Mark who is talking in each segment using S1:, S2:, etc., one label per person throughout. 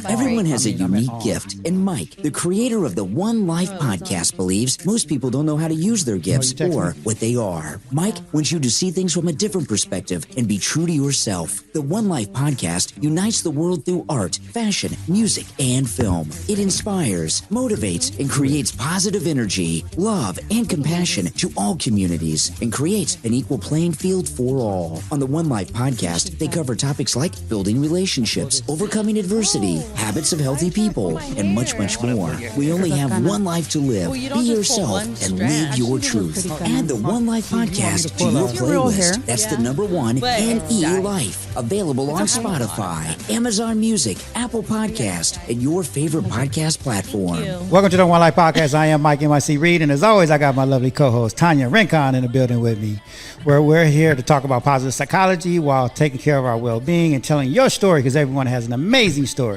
S1: Everyone has a unique gift, and Mike, the creator of the One Life podcast, believes most people don't know how to use their gifts or what they are. Mike wants you to see things from a different perspective and be true to yourself. The One Life podcast unites the world through art, fashion, music, and film. It inspires, motivates, and creates positive energy, love, and compassion to all communities and creates an equal playing field for all. On the One Life podcast, they cover topics like building relationships, overcoming adversity, habits of healthy people, and much, much more. We only have one life to live. Be yourself and live your truth. Add the One Life podcast to your playlist. That's the number one, NE Life. Available on Spotify, Amazon Music, Apple Podcast, and your favorite podcast platform.
S2: Welcome to the One Life Podcast. I am Mike M.I.C. Reed, and as always, I got my lovely co-host Tanya Rincon in the building with me, where we're here to talk about positive psychology while taking care of our well-being and telling your story, because everyone has an amazing story.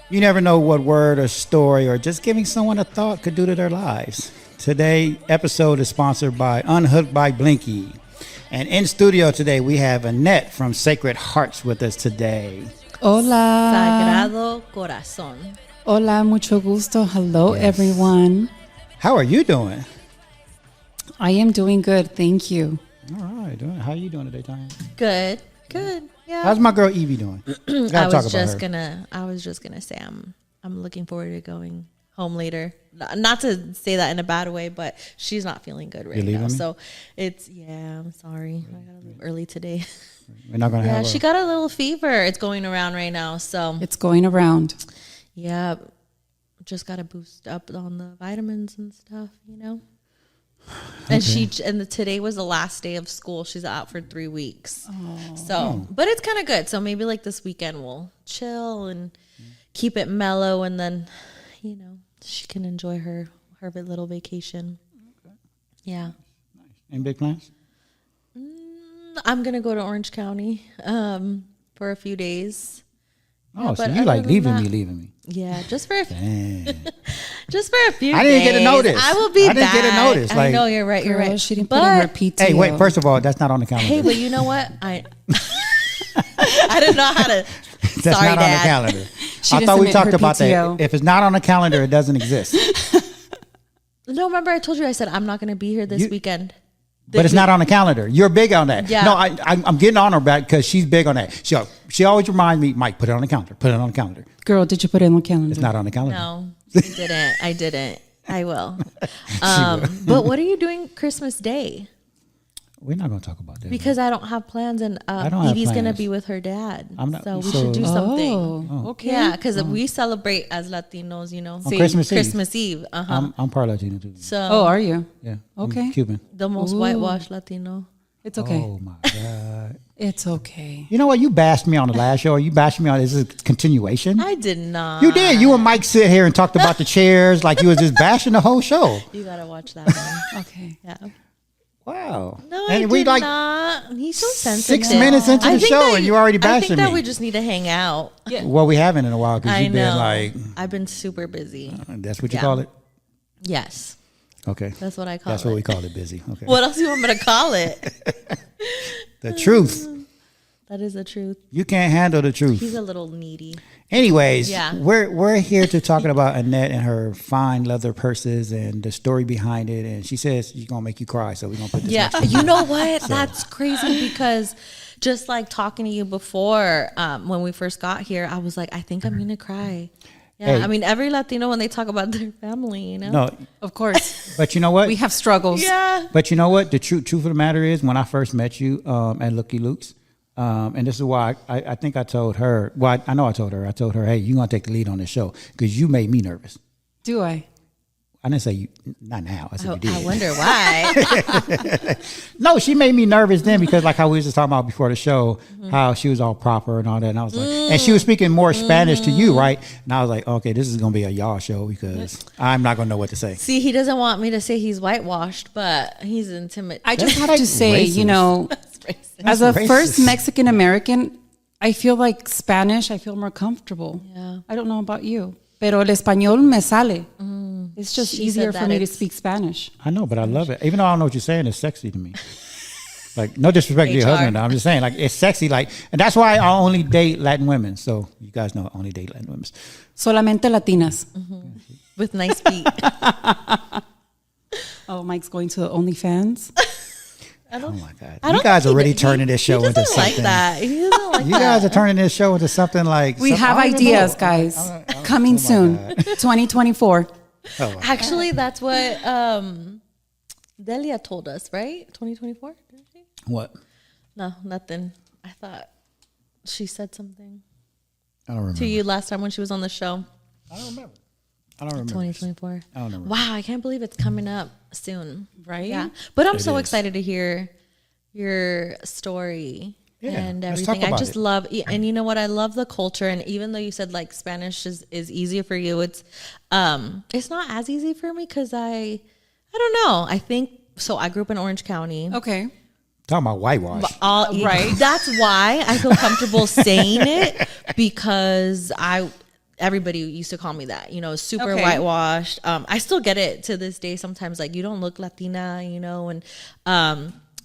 S2: You never know what word or story or just giving someone a thought could do to their lives. Today's episode is sponsored by Unhooked by Blinky. And in studio today, we have Annette from Sacred Hearts with us today.
S3: Hola. Sagrado Corazón.
S4: Hola, mucho gusto. Hello, everyone.
S2: How are you doing?
S4: I am doing good, thank you.
S2: All right. How are you doing today, Tanya?
S3: Good. Yeah.
S2: How's my girl Evie doing?
S3: I was just gonna say I'm looking forward to going home later. Not to say that in a bad way, but she's not feeling good right now. So I'm sorry. I gotta leave early today.
S2: We're not gonna have
S3: she got a little fever. It's going around right now. So
S4: it's going around.
S3: Yeah. Just gotta boost up on the vitamins and stuff, you know. And today was the last day of school. She's out for 3 weeks. But it's kind of good. So maybe like this weekend we'll chill and keep it mellow, and then, you know, she can enjoy her little vacation. Okay. Yeah.
S2: Nice. Any big plans?
S3: I'm gonna go to Orange County for a few days.
S2: Oh, so you like leaving me?
S3: Yeah, just for a few days.
S2: I didn't get a notice.
S3: I will be back.
S2: I didn't get a notice.
S3: I know, you're right. You're right.
S4: She didn't put in her PTO.
S2: Hey, wait. First of all, that's not on the calendar.
S3: Hey, but you know what? I didn't know how to.
S2: That's
S3: Sorry,
S2: not
S3: Dad.
S2: on the calendar. I thought we talked about that. If it's not on the calendar, it doesn't exist.
S3: No, remember I told you, I said I'm not going to be here this weekend.
S2: But it's not on the calendar. You're big on that.
S3: Yeah.
S2: No, I'm getting on her back because she's big on that. She always reminds me, Mike, put it on the calendar. Put it on the calendar.
S4: Girl, did you put it on the calendar?
S2: It's not on the calendar.
S3: No, I didn't. I will. But what are you doing Christmas Day?
S2: We're not going to talk about that.
S3: Because I don't have plans, and Evie's going to be with her dad. So we should do something.
S4: Oh, okay.
S3: Yeah, because we celebrate as Latinos, you know.
S2: On Christmas
S3: Eve.
S2: I'm part Latino too.
S3: So,
S4: are you?
S2: Yeah.
S4: Okay.
S2: I'm Cuban.
S3: The most whitewashed Latino.
S4: It's okay.
S2: Oh my God.
S4: It's okay.
S2: You know what? You bashed me on the last show. Or you bashed me on this is a continuation.
S3: I did not.
S2: You did. You and Mike sit here and talked about the chairs like you was just bashing the whole show.
S3: You gotta watch that one.
S4: Okay.
S3: Yeah.
S2: Wow.
S3: No,
S2: and
S3: I
S2: we
S3: did
S2: like
S3: not. He's so sensitive.
S2: 6 minutes into the show and you already bashing me.
S3: I think that we just need to hang out.
S2: Yeah. Well, we haven't in a while because you've been like.
S3: I've been super busy.
S2: That's what you call it?
S3: Yes.
S2: Okay.
S3: That's what I call it.
S2: That's what we call it, busy. Okay.
S3: What else do you want me to call it?
S2: The truth.
S3: That is the truth.
S2: You can't handle the truth.
S3: He's a little needy.
S2: Anyways, we're here to talking about Annette and her fine leather purses and the story behind it. And she says she's gonna make you cry, so we're gonna put this.
S3: Yeah, you know what? That's crazy because just like talking to you before, when we first got here, I was like, I think I'm gonna cry. Yeah, hey. I mean, every Latino when they talk about their family, you know.
S2: No,
S4: of course.
S2: But you know what?
S4: We have struggles.
S3: Yeah.
S2: But you know what? The truth of the matter is, when I first met you at Looky Luke's. And this is why I think I told her. Well, I know I told her. I told her, hey, you're going to take the lead on this show because you made me nervous.
S4: Do I?
S2: I didn't say you. Not now. I said you did.
S3: I wonder why.
S2: No, she made me nervous then because like how we was just talking about before the show, how she was all proper and all that. And I was like, and she was speaking more Spanish to you, right? And I was like, okay, this is going to be a y'all show because I'm not going to know what to say.
S3: See, he doesn't want me to say he's whitewashed, but he's intimidated.
S4: I just have to say,
S2: racist.
S4: You know, as a
S2: racist.
S4: First Mexican American, I feel like Spanish, I feel more comfortable.
S3: Yeah.
S4: I don't know about you. Pero el español me sale. It's just easier for me to speak Spanish.
S2: I know, but I love it. Even though I don't know what you're saying, it's sexy to me. Like, no disrespect to your
S3: HR.
S2: husband. I'm just saying, like, it's sexy. Like, and that's why I only date Latin women. So you guys know I only date Latin women.
S4: Solamente latinas.
S3: With nice feet.
S4: Oh, Mike's going to OnlyFans.
S2: Oh my God! You guys are already turning this show into something.
S3: Like that. He doesn't like
S2: You guys are turning this show into something like.
S4: We have ideas, guys. Coming soon, 2024.
S2: Oh,
S3: Actually, that's what Delia told us, right? 2024?
S2: what?
S3: No, nothing. I thought she said something
S2: I don't remember.
S3: to you last time when she was on the show.
S2: I don't remember.
S3: 2024.
S2: I don't remember.
S3: Wow, I can't believe it's coming up soon.
S4: Right?
S3: Yeah. But I'm so
S2: is.
S3: excited to hear your story and
S2: let's talk
S3: everything. I
S2: about
S3: just
S2: it.
S3: love, and you know what? I love the culture. And even though you said like Spanish is easier for you, it's not as easy for me because I don't know. I think, so I grew up in Orange County.
S4: Okay.
S2: Talking about whitewash.
S3: Right. That's why I feel comfortable saying it because everybody used to call me that, super
S4: Okay.
S3: whitewashed. I still get it to this day sometimes, like, you don't look Latina, and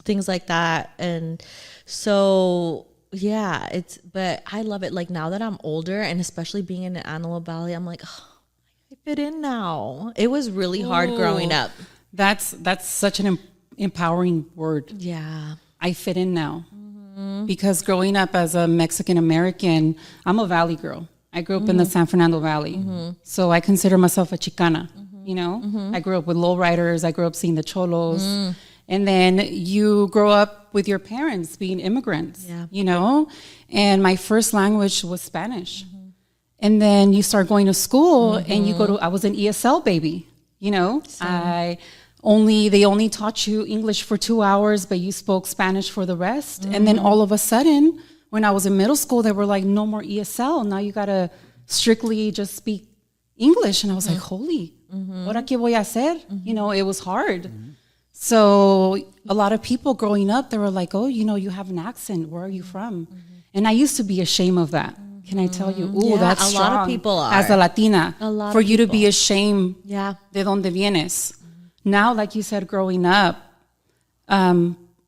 S3: things like that. And so, yeah, but I love it. Like, now that I'm older and especially being in the Antelope Valley, I'm like, oh, I fit in now. It was really hard growing up.
S4: That's such an empowering word.
S3: Yeah.
S4: I fit in now. Because growing up as a Mexican American, I'm a Valley girl. I grew up in the San Fernando Valley. So I consider myself a Chicana, I grew up with lowriders. I grew up seeing the cholos. And then you grow up with your parents being immigrants, and my first language was Spanish. And then you start going to school and I was an ESL baby, they only taught you English for 2 hours, but you spoke Spanish for the rest. And then all of a sudden, when I was in middle school, they were like, no more ESL. Now you got to strictly just speak English. And I was like, holy, ¿ahora qué voy a hacer? It was hard. So a lot of people growing up, they were like, oh, you have an accent. Where are you from? And I used to be ashamed of that. Can I tell you? Ooh,
S3: Yeah,
S4: that's
S3: a
S4: strong.
S3: lot of people are.
S4: As a Latina.
S3: A lot
S4: for
S3: of
S4: you to be
S3: people.
S4: ashamed
S3: Yeah.
S4: de donde vienes. Now, like you said, growing up,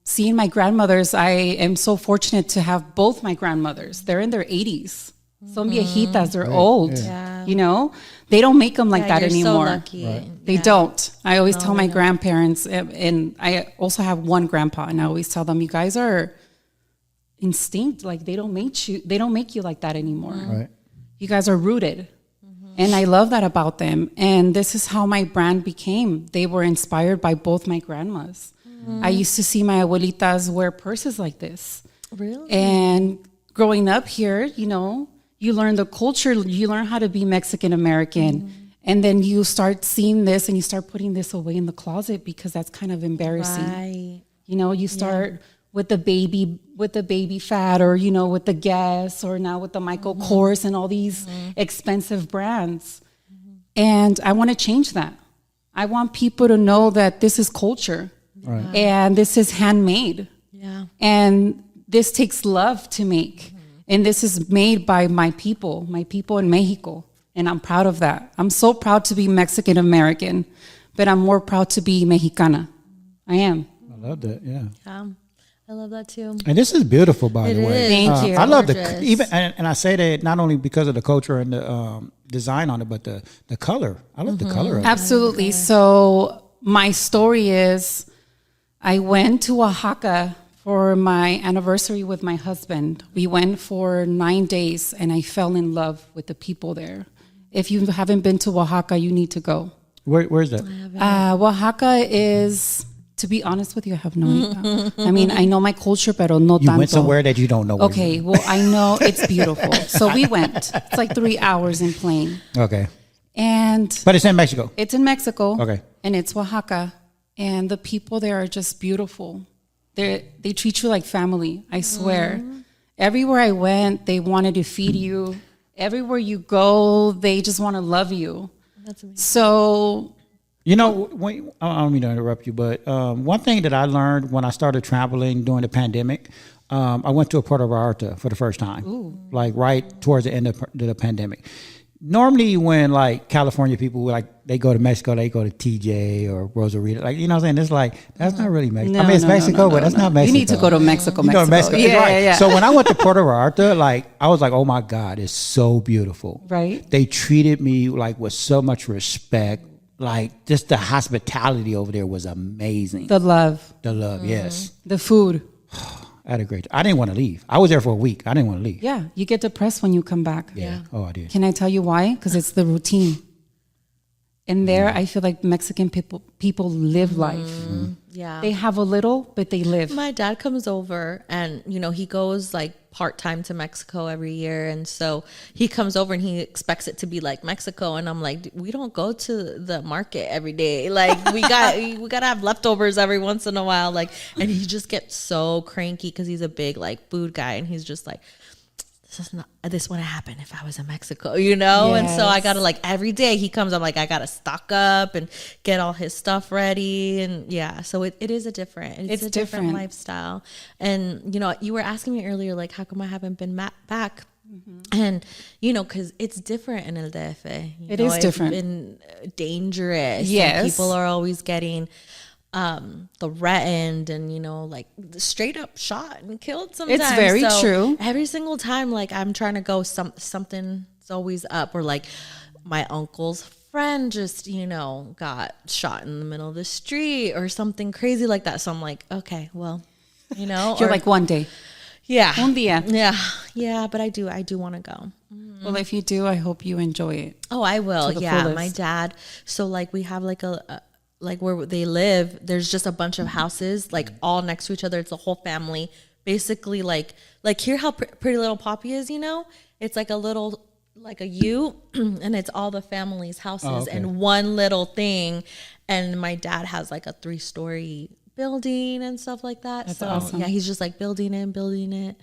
S4: seeing my grandmothers, I am so fortunate to have both my grandmothers. They're in their 80s. Son viejitas, they're old.
S3: Yeah.
S4: They don't make them like that
S3: you're
S4: anymore.
S3: So lucky.
S2: Right.
S4: They don't. I always tell my grandparents, and I also have one grandpa, and I always tell them, you guys are instinct. Like they don't make you like that anymore.
S2: Right.
S4: You guys are rooted. And I love that about them. And this is how my brand became. They were inspired by both my grandmas. I used to see my abuelitas wear purses like this.
S3: Really?
S4: And growing up here, you learn the culture, you learn how to be Mexican American. And then you start seeing this and you start putting this away in the closet because that's kind of embarrassing.
S3: Right.
S4: You start with the baby fat, or with the Guess, or now with the Michael Kors and all these expensive brands. And I want to change that. I want people to know that this is culture.
S2: Right.
S4: And this is handmade.
S3: Yeah.
S4: And this takes love to make. And this is made by my people in Mexico. And I'm proud of that. I'm so proud to be Mexican American, but I'm more proud to be Mexicana. I am.
S2: I love that. Yeah.
S3: I love that too.
S2: And this is beautiful, by the way.
S3: is.
S4: Thank you.
S2: I love
S3: Gorgeous.
S2: and I say that not only because of the culture and the design on it, but the color. I love the color of it.
S4: Absolutely. So my story is I went to Oaxaca for my anniversary with my husband. We went for 9 days and I fell in love with the people there. If you haven't been to Oaxaca, you need to go.
S2: Where's that?
S4: Oaxaca is, to be honest with you, I have no idea. I mean, I know my culture, pero no tanto.
S2: You went somewhere that you don't know. Where
S4: Okay, well, I know it's beautiful. So we went. It's like 3 hours in plane.
S2: Okay.
S4: And
S2: But it's in Mexico.
S4: it's in Mexico.
S2: Okay.
S4: And it's Oaxaca. And the people there are just beautiful. They treat you like family, I swear. Everywhere I went, they wanted to feed you. Everywhere you go, they just want to love you.
S3: That's amazing.
S4: So,
S2: I don't mean to interrupt you, but one thing that I learned when I started traveling during the pandemic, I went to a Puerto Vallarta for the first time, like right towards the end of the pandemic. normally when like California people like they go to Mexico, they go to TJ or Rosarito, like you know what I'm saying. It's like that's not really Mexico.
S4: No,
S2: I mean, it's Mexico, but that's not Mexico.
S4: You need to go to Mexico.
S2: You go to Mexico.
S4: Yeah,
S2: right.
S4: yeah.
S2: So when I went to Puerto Vallarta, like I was like, oh my God, it's so beautiful.
S4: Right.
S2: They treated me like with so much respect. Like just the hospitality over there was amazing.
S4: The love,
S2: yes.
S4: the food.
S2: I had a great. I didn't want to leave. I was there for a week. I didn't want to leave.
S4: Yeah, you get depressed when you come back.
S2: Yeah. Oh, I did.
S4: Can I tell you why? Because it's the routine. And there, I feel like Mexican people live life.
S3: Yeah.
S4: They have a little, but they live.
S3: My dad comes over and, you know, he goes like part-time to Mexico every year. And so he comes over and he expects it to be like Mexico. And I'm like, we don't go to the market every day. Like we got to have leftovers every once in a while. Like, and he just gets so cranky because he's a big like food guy. And he's just like, this wouldn't happen if I was in Mexico, you know?
S4: Yes.
S3: And so I gotta like every day he comes, I'm like, I gotta stock up and get all his stuff ready. And yeah, so it is a different, it's a different lifestyle. And you know, you were asking me earlier, like, how come I haven't been back? And you know, because it's different in El DF.
S4: It is different.
S3: It's been dangerous.
S4: Yes.
S3: And people are always getting threatened and, you know, like straight up shot and killed sometimes.
S4: It's very true.
S3: Every single time, like I'm trying to go, something's always up. Or like my uncle's friend just, you know, got shot in the middle of the street or something crazy like that. So I'm like, okay, well, you know.
S4: You're like one day.
S3: Yeah.
S4: Un día.
S3: Yeah. Yeah, but I do want to go.
S4: Well, if you do, I hope you enjoy it.
S3: Oh, I will. Yeah,
S4: fullest.
S3: my dad. So like we have like a like where they live, there's just a bunch of houses like all next to each other. It's a whole family. Basically like here how Pretty Little Poppy is, you know? It's like a little like a U and it's all the family's houses and one little thing. And my dad has like a 3-story building and stuff like that.
S4: That's
S3: so
S4: awesome.
S3: yeah, he's just like building it.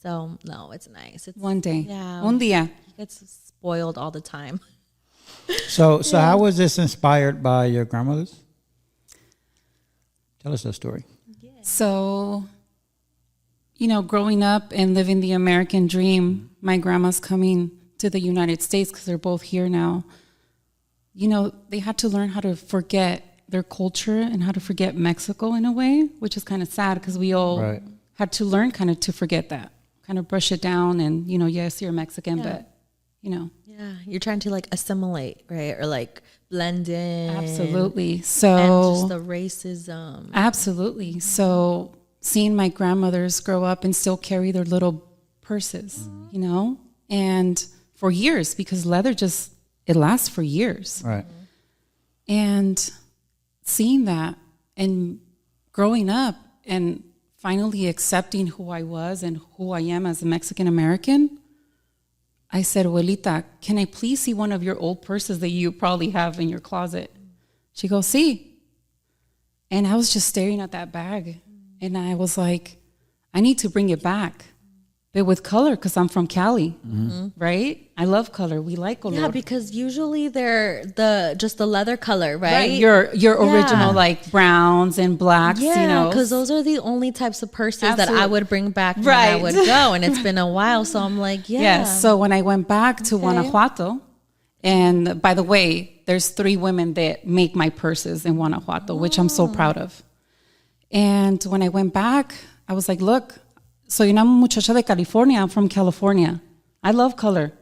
S3: So no, it's nice. It's
S4: One day.
S3: Yeah.
S4: Un día.
S3: He gets spoiled all the time.
S2: So how was this inspired by your grandmothers? Tell us that story.
S4: So, you know, growing up and living the American dream, my grandma's coming to the United States because they're both here now. You know, they had to learn how to forget their culture and how to forget Mexico in a way, which is kind of sad because we all had to learn kind of to forget that, kind of brush it down and, you know, yes, you're Mexican, but, you know.
S3: Yeah, you're trying to like assimilate, right? Or like blend in.
S4: Absolutely. So
S3: and just the racism.
S4: Absolutely. So seeing my grandmothers grow up and still carry their little purses, you know, and for years, because leather it lasts for years.
S2: Right.
S4: And seeing that and growing up and finally accepting who I was and who I am as a Mexican American, I said, Abuelita, can I please see one of your old purses that you probably have in your closet? She goes, see. And I was just staring at that bag. And I was like, I need to bring it back. But with color, because I'm from Cali, right? I love color. We like color.
S3: Yeah, because usually they're just the leather color, right?
S4: Right, your original like browns and blacks,
S3: yeah,
S4: you know.
S3: because those are the only types of purses that I
S4: Absolutely.
S3: would bring back when
S4: Right.
S3: I would go. And it's been a while, so I'm like, yeah.
S4: Yes. So when I went back to Guanajuato, and by the way, there's 3 women that make my purses in Guanajuato, which I'm so proud of. And when I went back, I was like, look, soy una muchacha de California. I'm from California. I love color.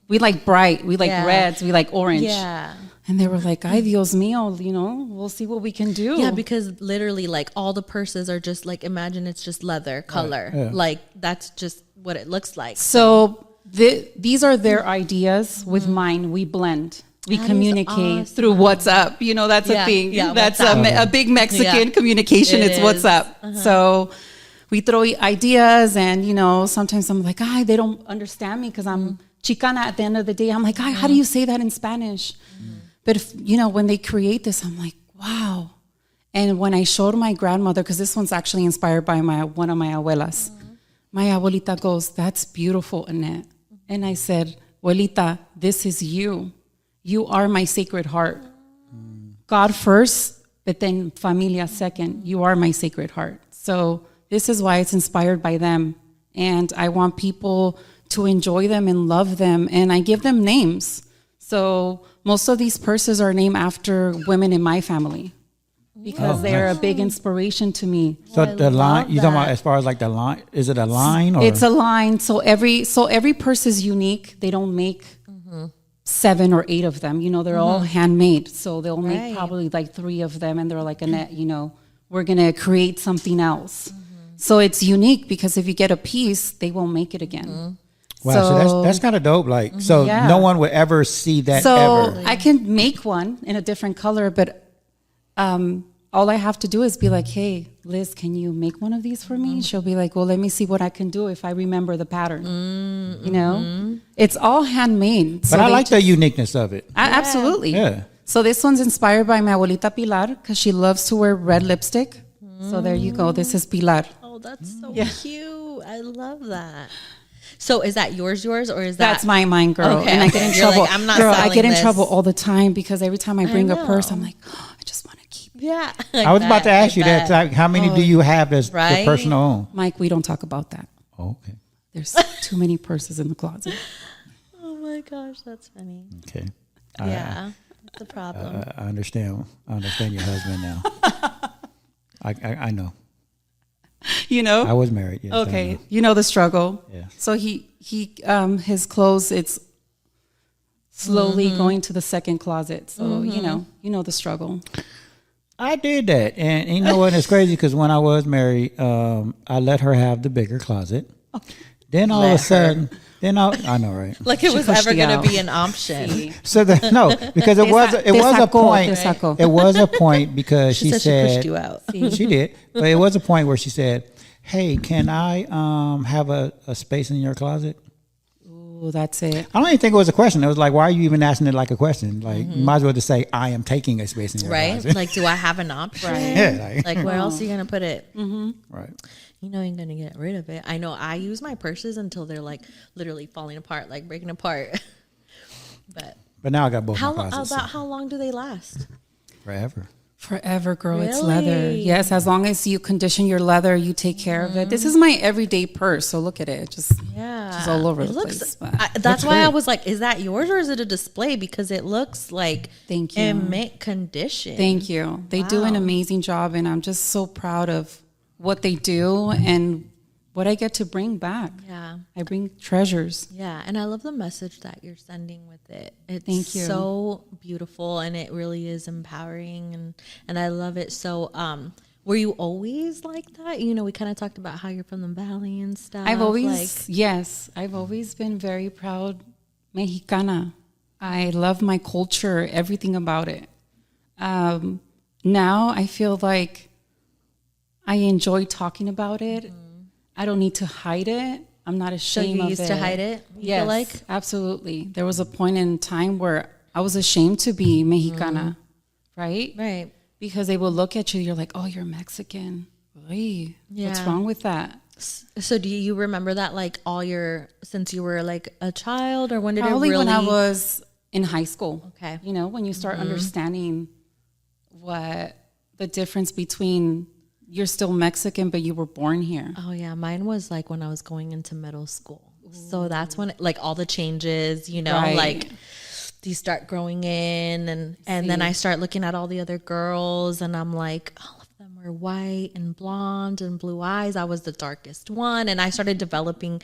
S4: We like bright. We like reds. We like orange.
S3: Yeah.
S4: And they were like, ay, Dios mío, you know, we'll see what we can do.
S3: Yeah, because literally, like, all the purses are just, like, imagine it's just leather color.
S2: Yeah.
S3: Like, that's just what it looks like.
S4: So these are their ideas with mine. We blend. We
S3: That is
S4: communicate
S3: awesome.
S4: through WhatsApp. You know, that's a thing.
S3: Yeah,
S4: That's
S3: WhatsApp.
S4: a big Mexican
S3: Yeah.
S4: communication.
S3: It
S4: It's
S3: is.
S4: WhatsApp. So we throw ideas and, you know, sometimes I'm like, they don't understand me because I'm Chicana at the end of the day. I'm like, how do you say that in Spanish? But, if, you know, when they create this, I'm like, wow. And when I showed my grandmother, because this one's actually inspired by one of my abuelas, my abuelita goes, that's beautiful, Annette. And I said, abuelita, this is you. You are my sacred heart. God first, but then familia second. You are my sacred heart. So this is why it's inspired by them. And I want people to enjoy them and love them. And I give them names. So most of these purses are named after women in my family because they're a big inspiration to me.
S2: So the line, you talking about as far as like the line, is it a line? Or?
S4: It's a line. So every purse is unique. They don't make 7 or 8 of them. You know, they're all handmade. So they'll make probably like 3 of them. And they're like, Annette, you know, we're going to create something else. So it's unique because if you get a piece, they won't make it again.
S2: Wow, so that's kind of dope. Like, so no one would ever see that ever.
S4: I can make one in a different color, but all I have to do is be like, hey, Liz, can you make one of these for me? She'll be like, well, let me see what I can do if I remember the pattern. You know, it's all handmade.
S2: But so I like the uniqueness of it.
S4: Absolutely.
S2: Yeah.
S4: So this one's inspired by my abuelita Pilar because she loves to wear red lipstick. So there you go. This is Pilar.
S3: Oh, that's so cute. I love that. So is that yours, or is that?
S4: That's mine, girl.
S3: Okay.
S4: And I get in trouble.
S3: Like, I'm not
S4: girl, I get in
S3: this.
S4: trouble all the time because every time I bring a purse, I'm like, oh, I just want to keep it.
S3: Yeah.
S2: I was about to ask you that. Like, how many do you have as your personal own?
S4: Mike, we don't talk about that.
S2: Oh, okay.
S4: There's too many purses in the closet.
S3: Oh my gosh, that's funny.
S2: Okay.
S3: Yeah, that's the problem.
S2: I understand. I understand your husband now. I know.
S4: You know?
S2: I was married. Yes,
S4: okay. You know the struggle.
S2: Yeah.
S4: So he his clothes, it's slowly going to the second closet. So, you know the struggle.
S2: I did that. And you know what? It's crazy because when I was married, I let her have the bigger closet. Then all of a sudden, I know, right?
S3: Like it was ever going to be an option.
S2: So because it was a point.
S4: Right?
S2: It was a point because she said
S3: she pushed you out.
S2: She did, but it was a point where she said, "Hey, can I have a space in your closet?"
S4: Oh, that's it.
S2: I don't even think it was a question. It was like, why are you even asking it like a question? Like, you might as well just say, "I am taking a space in your closet."
S3: Right? Like, do I have an option?
S4: Right.
S2: Yeah.
S3: Like, where else are you going to put it?
S2: Right.
S3: You know you're going to get rid of it. I know I use my purses until they're like literally falling apart, like breaking apart. But
S2: now I got both my closets.
S3: How long do they last?
S2: Forever,
S4: girl.
S3: Really?
S4: It's leather. Yes, as long as you condition your leather, you take care of it. This is my everyday purse, so look at it. Just all over the place.
S3: That's why I was like, is that yours or is it a display? Because it looks like
S4: Thank you.
S3: in mint condition.
S4: Thank you. They do an amazing job, and I'm just so proud of what they do and what I get to bring back.
S3: Yeah.
S4: I bring treasures.
S3: Yeah. And I love the message that you're sending with it. It's
S4: Thank you.
S3: so beautiful and it really is empowering and I love it. So were you always like that? You know, we kind of talked about how you're from the valley and stuff.
S4: I've always been very proud Mexicana. I love my culture, everything about it. Now I feel like I enjoy talking about it. I don't need to hide it. I'm not ashamed of it.
S3: So you used to hide it?
S4: Yes,
S3: feel like?
S4: Absolutely. There was a point in time where I was ashamed to be Mexicana, right?
S3: Right.
S4: Because they will look at you, you're like, oh, you're Mexican. Oy, what's wrong with that?
S3: So do you remember that like since you were like a child or when did
S4: Probably
S3: it really?
S4: when I was in high school.
S3: Okay.
S4: You know, when you start understanding what the difference between you're still Mexican, but you were born here.
S3: Oh yeah, mine was like when I was going into middle school. So that's when like all the changes, you know, like you start growing in and then I start looking at all the other girls and I'm like, all of them were white and blonde and blue eyes. I was the darkest one and I started developing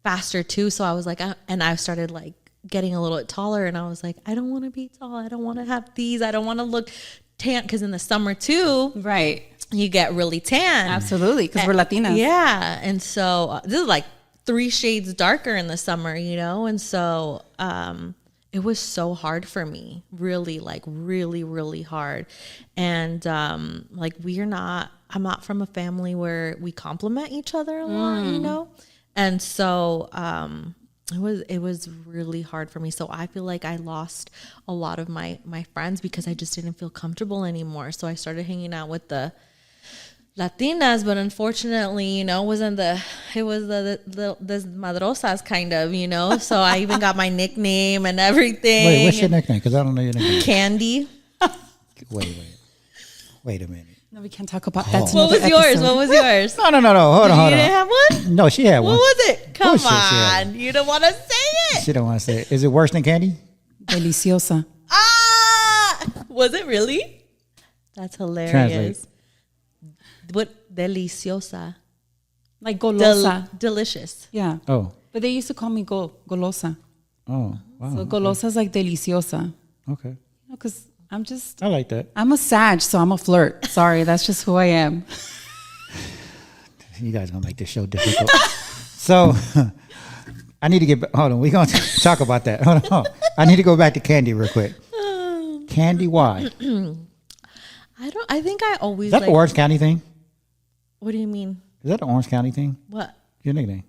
S3: faster too. So I was like, and I started like getting a little bit taller and I was like, I don't want to be tall. I don't want to have these. I don't want to look tan because in the summer too.
S4: Right.
S3: You get really tan.
S4: Absolutely, because we're Latinas.
S3: Yeah. And so this is like 3 shades darker in the summer, you know? And so it was so hard for me, really, like really, really hard. And like I'm not from a family where we compliment each other a lot, you know? And so it was really hard for me. So I feel like I lost a lot of my friends because I just didn't feel comfortable anymore. So I started hanging out with the Latinas, but unfortunately, you know, it was the Desmadrosas kind of, you know. So I even got my nickname and everything.
S2: Wait, what's your nickname? Because I don't know your nickname.
S3: Candy.
S2: Wait a minute.
S4: No, we can't talk about that.
S3: What was yours? What was yours?
S2: No. Hold on.
S3: You didn't have one?
S2: No, she had one.
S3: What was it? Come
S2: Bullshit, she had
S3: on. You don't want to say it.
S2: She don't want to say it. Is it worse than candy?
S4: Deliciosa.
S3: Ah! Was it really? That's hilarious.
S2: Translate.
S3: What? Deliciosa.
S4: Like golosa.
S3: Delicious.
S4: Yeah.
S2: Oh.
S4: But they used to call me golosa.
S2: Oh, wow.
S4: So golosa is like deliciosa.
S2: Okay.
S4: Because
S2: I like that.
S4: I'm a Sag, so I'm a flirt. Sorry, that's just who I am.
S2: You guys going to make this show difficult. So, I need to get, hold on. We're going to talk about that. Hold on. I need to go back to candy real quick. Candy, why?
S3: I think I always
S2: Is that the Orange County thing?
S3: What do you mean?
S2: Is that the Orange County thing?
S3: What?
S2: Your nickname?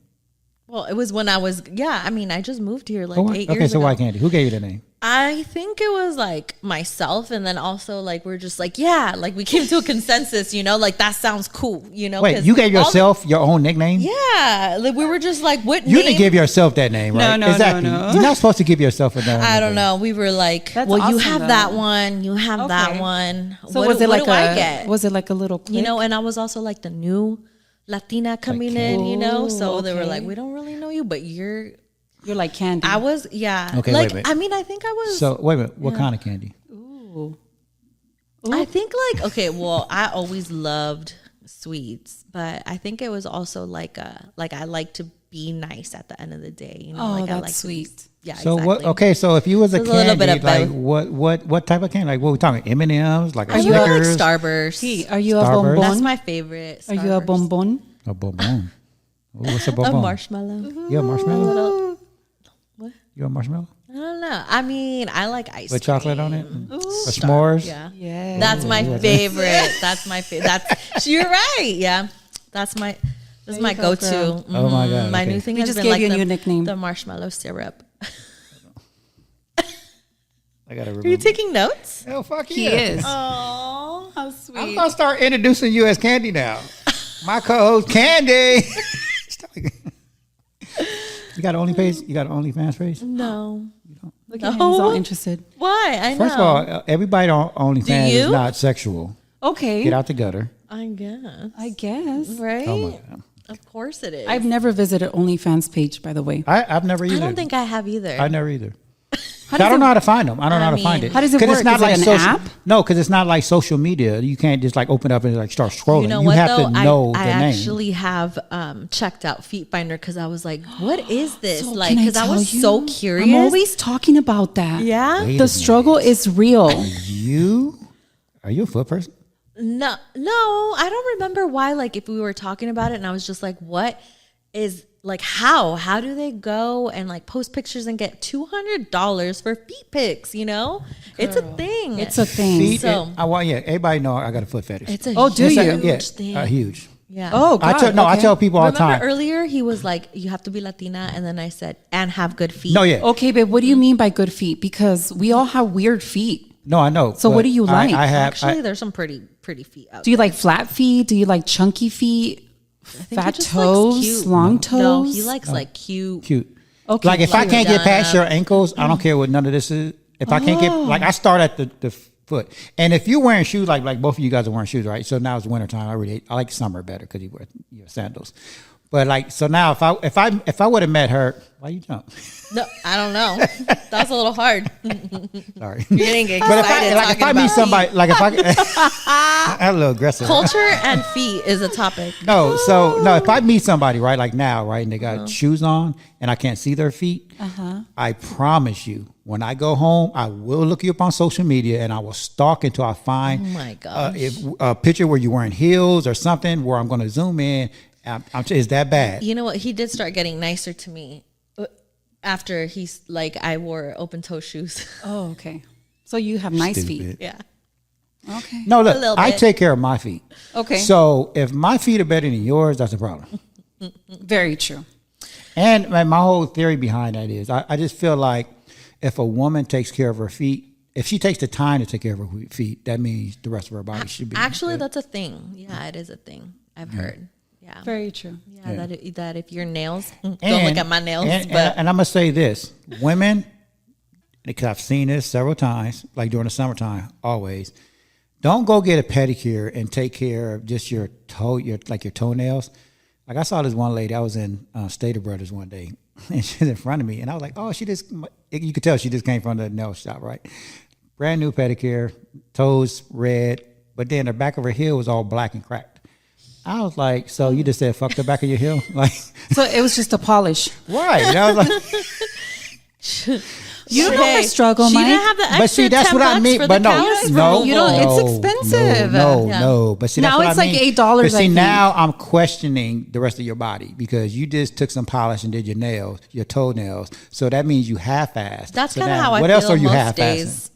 S3: Well, it was when I was, I just moved here like 8 years ago.
S2: Okay, so why candy? Who gave you the name?
S3: I think it was like myself, and then also like we're just like, we came to a consensus, like that sounds cool,
S2: Wait, you gave yourself your own nickname?
S3: Yeah, like we were just like, what
S2: You
S3: name?
S2: didn't give yourself that name, right?
S4: No,
S2: exactly.
S4: no.
S2: You're not supposed to give yourself a name.
S3: I don't know. We were like,
S4: That's
S3: well, you
S4: awesome,
S3: have
S4: though.
S3: that one, you have that
S4: Okay.
S3: one.
S4: So
S3: what
S4: was it
S3: what
S4: like
S3: do I get?
S4: Was it like a little clique?
S3: And I was also like the new Latina coming in, so they were
S4: okay.
S3: like, we don't really know you, but you're
S4: like candy.
S3: I was, yeah.
S2: Okay,
S3: like,
S2: wait a minute.
S3: I mean, I think I was.
S2: So, wait a minute. What kind of candy?
S4: Ooh.
S3: I think okay, well, I always loved sweets, but I think it was also like I like to be nice at the end of the day.
S4: Oh,
S3: like
S4: that's
S3: I like
S4: sweet.
S3: Yeah.
S2: So
S3: exactly.
S2: what? Okay, so if you was a
S3: So it's a little
S2: candy,
S3: bit of
S2: like
S3: both.
S2: what type of candy? Like what we talking? M&Ms, like
S3: I really like
S2: Snickers,
S3: Starburst.
S4: Hey, are you a
S2: Starburst.
S4: bonbon?
S3: That's my favorite.
S4: Are you a
S3: Starburst.
S4: bonbon?
S2: a bonbon. Ooh, what's a
S3: A
S2: bonbon?
S3: marshmallow.
S2: You a marshmallow?
S3: Little- What?
S2: You a marshmallow
S3: I don't know. I mean, I like ice
S2: with
S3: cream.
S2: chocolate on it? A s'mores?
S3: Yeah.
S4: Yeah.
S3: That's my favorite. That's my favorite. You're right. Yeah. That's my
S4: you go,
S3: go-to.
S4: girl.
S2: Oh my God,
S3: My
S2: okay.
S3: new thing
S4: We
S3: has
S4: just
S3: been
S4: gave
S3: like
S4: you a
S3: the,
S4: new nickname.
S3: the marshmallow syrup.
S2: I gotta
S3: Are you
S2: remember.
S3: taking notes?
S2: Hell, fuck
S4: He
S2: yeah.
S4: is.
S3: Oh, how
S2: I'm
S3: sweet.
S2: gonna start introducing you as Candy now. My co-host Candy. You got an OnlyFans? You got an OnlyFans page?
S3: No.
S4: Look at him. He's all
S3: No.
S4: interested.
S3: Why? I know.
S2: First of all, everybody on OnlyFans
S3: you?
S2: is not sexual.
S4: Okay.
S2: Get out the gutter.
S3: I guess.
S4: I guess.
S3: Right?
S2: Oh my God.
S3: Of course it is.
S4: I've never visited OnlyFans page, by the way.
S2: I've never either.
S3: I don't think I have either.
S2: I never either.
S4: How
S2: I
S4: does
S2: don't
S4: it-
S2: know how to find them. I don't know how to
S3: mean,
S2: find it.
S4: how does it
S2: 'Cause
S4: work?
S2: It's not
S4: Is it
S2: like
S4: an
S2: social,
S4: app?
S2: No, because it's not like social media. You can't just like open up and like start scrolling.
S3: You know what
S2: have
S3: though?
S2: to know
S3: I
S2: the name.
S3: actually have checked out Feet Finder because I was like, "What is this?"
S4: So
S3: like,
S4: can
S3: because I
S4: tell
S3: was
S4: you?
S3: so curious.
S4: I'm always talking about that.
S3: yeah.
S2: Wait a
S4: The
S2: minute.
S4: struggle is real.
S2: Are you a foot person?
S3: No, I don't remember why. Like, if we were talking about it, and I was just like, "What is like how do they go and like post pictures and get $200 for feet pics? It's a thing.
S4: It's a thing.
S2: Feet.
S3: So-
S2: everybody know I got a foot fetish.
S3: It's a
S4: Oh, do
S3: huge
S4: you?
S3: thing.
S2: Huge.
S3: Yeah.
S4: Oh, God.
S2: I tell people all the
S3: Remember
S2: time.
S3: earlier he was like, "You have to be Latina," and then I said, "And have good feet."
S2: No, yeah.
S4: Okay, but what do you mean by good feet? Because we all have weird feet.
S2: No, I know.
S4: So what
S2: but
S4: do you like?
S2: I have.
S3: Actually, there's some pretty feet out
S4: Do you like flat feet? Do you like chunky feet?
S3: I think he
S4: Fat
S3: just likes
S4: toes?
S3: cute.
S4: Long toes?
S3: No, he likes like cute.
S2: cute.
S4: Okay.
S2: Like if I
S3: Like
S2: can't get
S3: done
S2: past
S3: up.
S2: your ankles, I don't care what none of this is. If I can't get like I start at the foot, and if you're wearing shoes like both of you guys are wearing shoes, right? So now it's wintertime. I like summer better because you wear your sandals. But like so now if I would have met her, why you jump?
S3: No, I don't know. That's a little hard.
S2: Sorry.
S3: You're getting excited.
S2: But if I meet
S3: about
S2: somebody like if I I'm a little aggressive.
S3: culture and feet is a topic.
S2: No, if I meet somebody right like now, right, and they got shoes on and I can't see their feet, I promise you, when I go home, I will look you up on social media and I will stalk until I find
S3: Oh my gosh.
S2: a picture where you're wearing heels or something where I'm going to zoom in. Is that bad?
S3: You know what? He did start getting nicer to me after he's like I wore open toe shoes.
S4: Oh, okay. So you have nice
S2: Stupid.
S4: feet.
S3: Yeah.
S4: Okay.
S2: No,
S3: A little
S2: look, I
S3: bit.
S2: take care of my feet.
S4: Okay.
S2: So if my feet are better than yours, that's a problem.
S4: Very true.
S2: And my whole theory behind that is I just feel like if a woman takes care of her feet, if she takes the time to take care of her feet, that means the rest of her body should be.
S3: Actually,
S2: good.
S3: that's a thing. Yeah, it is a thing. I've heard. Yeah.
S4: Very true.
S3: Yeah, that if your nails don't look at my nails, but
S2: And I'm gonna say this: women, because I've seen this several times, like during the summertime, always don't go get a pedicure and take care of just your toenails. Like I saw this one lady, I was in Stater Brothers one day, and she was in front of me, and I was like, oh, you could tell she just came from the nail shop, right? Brand new pedicure, toes red, but then the back of her heel was all black and cracked. I was like, so you just said fuck the back of your heel? Like,
S4: So it was just a polish.
S2: right. And I was like,
S4: You don't have to struggle,
S3: She
S4: Mike.
S3: didn't have the extra
S2: but see, that's what I mean. But no,
S4: You don't- it's expensive.
S2: No. But see, that's
S4: Now
S2: what
S4: it's
S2: I
S4: like
S2: mean.
S4: $8,
S2: But see,
S4: I think.
S2: now I'm questioning the rest of your body because you just took some polish and did your nails, your toenails. So that means you half-assed.
S3: That's
S2: So
S3: kind of
S2: now,
S3: how I
S2: what
S3: feel
S2: else are you
S3: most
S2: half-assing?
S3: days.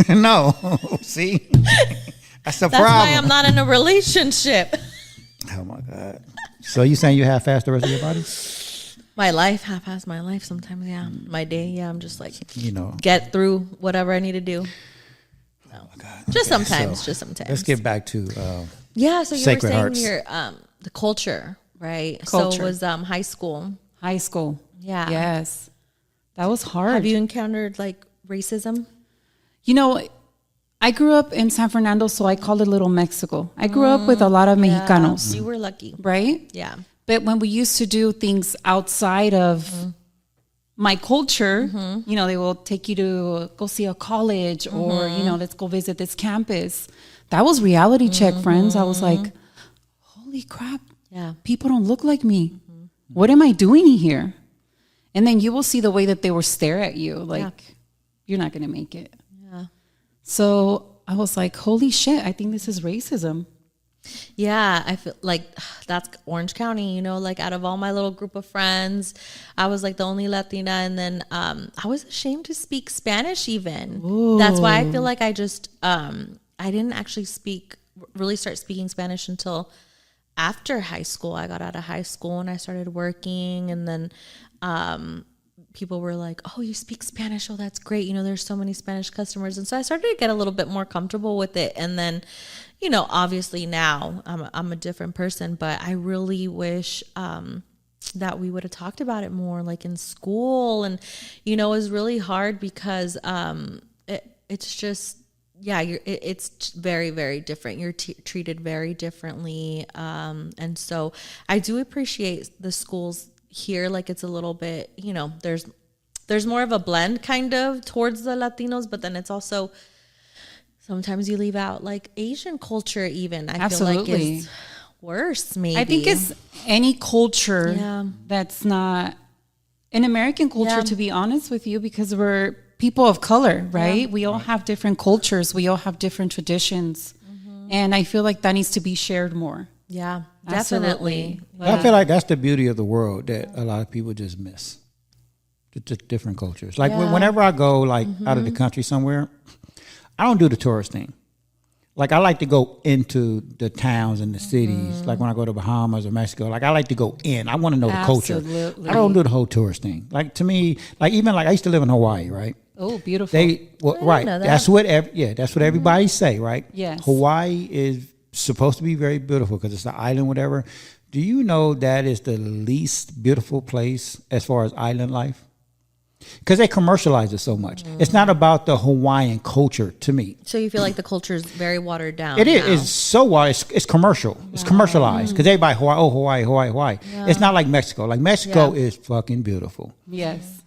S2: No, see, that's the
S3: That's
S2: problem.
S3: why I'm not in a relationship.
S2: Oh my God. So you saying you half-assed the rest of your body?
S3: My life, half-assed my life sometimes, yeah. My day, yeah, I'm just like,
S2: You
S3: get through whatever I need to do. No. Just
S2: Okay,
S3: sometimes,
S2: so
S3: just sometimes.
S2: Let's get back to
S3: Yeah, so you
S2: Sacred
S3: were saying
S2: Hearts.
S3: your the culture, right?
S4: Culture.
S3: So it was high school.
S4: High school.
S3: Yeah.
S4: Yes. That was hard.
S3: Have you encountered like racism?
S4: You know, I grew up in San Fernando, so I call it Little Mexico. I grew up with a lot of Mexicanos,
S3: You were lucky.
S4: right?
S3: Yeah.
S4: But when we used to do things outside of my culture, you know, they will take you to go see a college or, you know, let's go visit this campus. That was reality check, friends. I was like, holy crap.
S3: Yeah.
S4: People don't look like me. What am I doing here? And then you will see the way that they will stare at you. Like, you're not going to make it.
S3: Yeah.
S4: So I was like, holy shit, I think this is racism.
S3: Yeah, I feel like that's Orange County, you know, like out of all my little group of friends, I was like the only Latina. And then I was ashamed to speak Spanish even.
S4: Ooh.
S3: That's why I feel like I just, I didn't actually really start speaking Spanish until after high school. I got out of high school and I started working, and then people were like, oh, you speak Spanish. Oh, that's great. You know, there's so many Spanish customers. And so I started to get a little bit more comfortable with it. And then, you know, obviously now I'm a different person, but I really wish that we would have talked about it more, like in school. And, you know, it was really hard because it's just, yeah, it's very, very different. You're treated very differently. And so I do appreciate the schools here. Like it's a little bit, you know, there's more of a blend kind of towards the Latinos, but then it's also, sometimes you leave out like Asian culture even. I feel like it's worse maybe.
S4: I think it's any culture that's not an American culture, to be honest with you, because we're people of color, right? We all have different cultures. We all have different traditions. And I feel like that needs to be shared more.
S3: Yeah,
S4: Absolutely.
S3: definitely.
S2: I feel like that's the beauty of the world that a lot of people just miss. Just different cultures. Like whenever I go like out of the country somewhere, I don't do the tourist thing. Like I like to go into the towns and the cities. Like when I go to Bahamas or Mexico, like I like to go in. I want to know the culture.
S4: Absolutely.
S2: I don't do the whole tourist thing. Like to me, like even like I used to live in Hawaii, right?
S4: Oh, beautiful.
S2: Right.
S3: know that.
S2: That's what that's what everybody say, right?
S4: Yes.
S2: Hawaii is supposed to be very beautiful because it's an island, whatever. Do you know that is the least beautiful place as far as island life? Because they commercialize it so much. It's not about the Hawaiian culture to me.
S3: So you feel like the culture is very watered down.
S2: It is.
S3: now.
S2: It's so wide. It's commercial. It's commercialized because everybody Hawaii. It's not like Mexico. Like Mexico is fucking beautiful.
S4: Yes.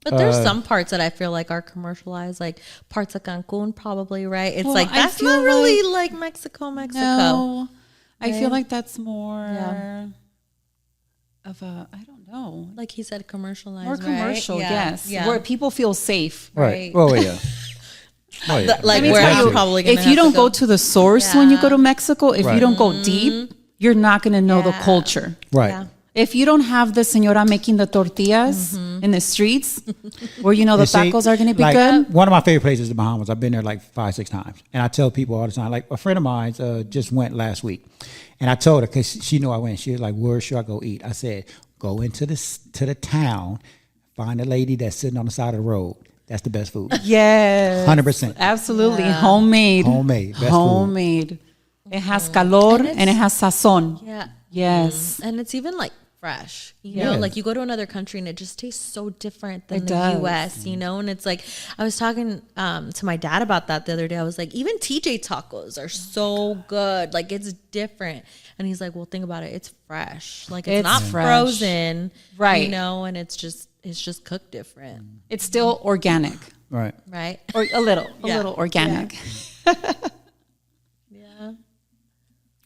S3: But there's some parts that I feel like are commercialized, like parts of Cancun probably, right? It's
S4: Well,
S3: like,
S4: I
S3: that's
S4: feel
S3: not really like Mexico.
S4: No, I feel like that's more
S3: Yeah.
S4: of a, I don't know,
S3: Like he said, commercialized,
S4: more
S3: right?
S4: commercial,
S3: Yeah.
S4: yes,
S3: Yeah.
S4: where people feel safe.
S2: Right.
S3: Right.
S2: Oh yeah. Oh yeah.
S3: Like
S4: Let me
S3: where
S4: tell
S3: I'm
S4: you,
S3: probably gonna
S4: if you
S3: have
S4: don't go to the source when you go to Mexico, if
S2: Right.
S4: you don't go deep, you're not going to know the
S3: Yeah.
S4: culture.
S2: Right.
S3: Yeah.
S4: If you don't have the señora making the tortillas in the streets, where you know the
S2: And see,
S4: tacos are going to be
S2: like,
S4: good.
S2: One of my favorite places is the Bahamas. I've been there like 5-6 times, and I tell people all the time. Like a friend of mine just went last week, and I told her because she knew I went. She was like, "Where should I go eat?" I said, "Go into the town, find a lady that's sitting on the side of the road. That's the best food.
S4: Yes.
S2: 100%.
S4: Absolutely. Homemade.
S2: Homemade. Best
S4: Homemade. It has calor and it has sazon.
S3: Yeah.
S4: Yes.
S3: And it's even like fresh, you know, like you go to another country and it just tastes so different than the US, you know? And it's like, I was talking to my dad about that the other day. I was like, even TJ tacos are so good. Like it's different. And he's like, well, think about it. It's fresh. Like it's not
S4: fresh.
S3: Frozen,
S4: right?
S3: You know, and it's just cooked different.
S4: It's still organic.
S2: Right.
S3: Right.
S4: Or a little organic.
S3: Yeah.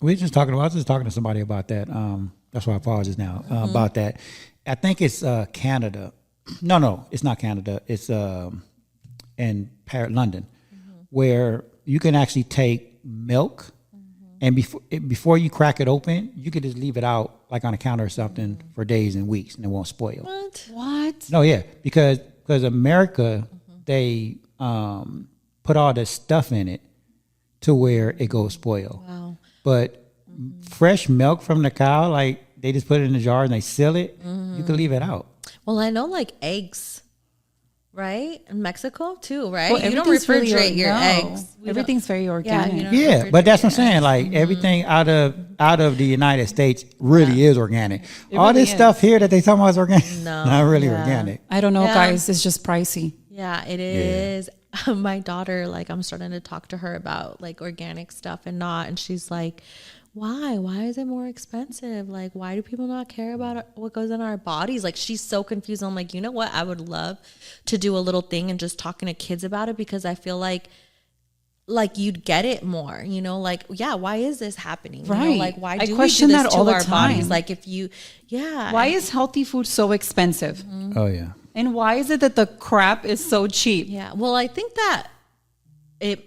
S2: I was just talking to somebody about that. That's why I paused just now about that. I think it's Canada. No, it's not Canada. It's in London, where you can actually take milk, and before you crack it open, you could just leave it out like on a counter or something for days and weeks, and it won't spoil.
S4: What?
S2: No, yeah, because America, they put all this stuff in it to where it goes spoil.
S3: Wow.
S2: But fresh milk from the cow, like they just put it in a jar and they seal it. You can leave it out.
S3: Well, I know like eggs, right? In Mexico too, right?
S4: Well,
S3: you don't refrigerate your eggs.
S4: Everything's very organic.
S2: Yeah, but that's what I'm saying. Like everything out of the United States really is organic. All
S4: really
S2: this stuff here that they talking about is organic, not really
S3: Yeah.
S2: organic.
S4: I don't know, guys. It's just pricey.
S3: Yeah, it is. My daughter, like I'm starting to talk to her about like organic stuff and not, and she's like, why is it more expensive? Like, why do people not care about what goes in our bodies? Like, she's so confused. I'm like, you know what? I would love to do a little thing and just talking to kids about it, because I feel like you'd get it more, you know, like, yeah, why is this happening? You know, like, why do we do this to our bodies? Like, if you,
S4: why is healthy food so expensive?
S2: Oh yeah.
S4: And why is it that the crap is so cheap?
S3: Yeah. Well, I think that it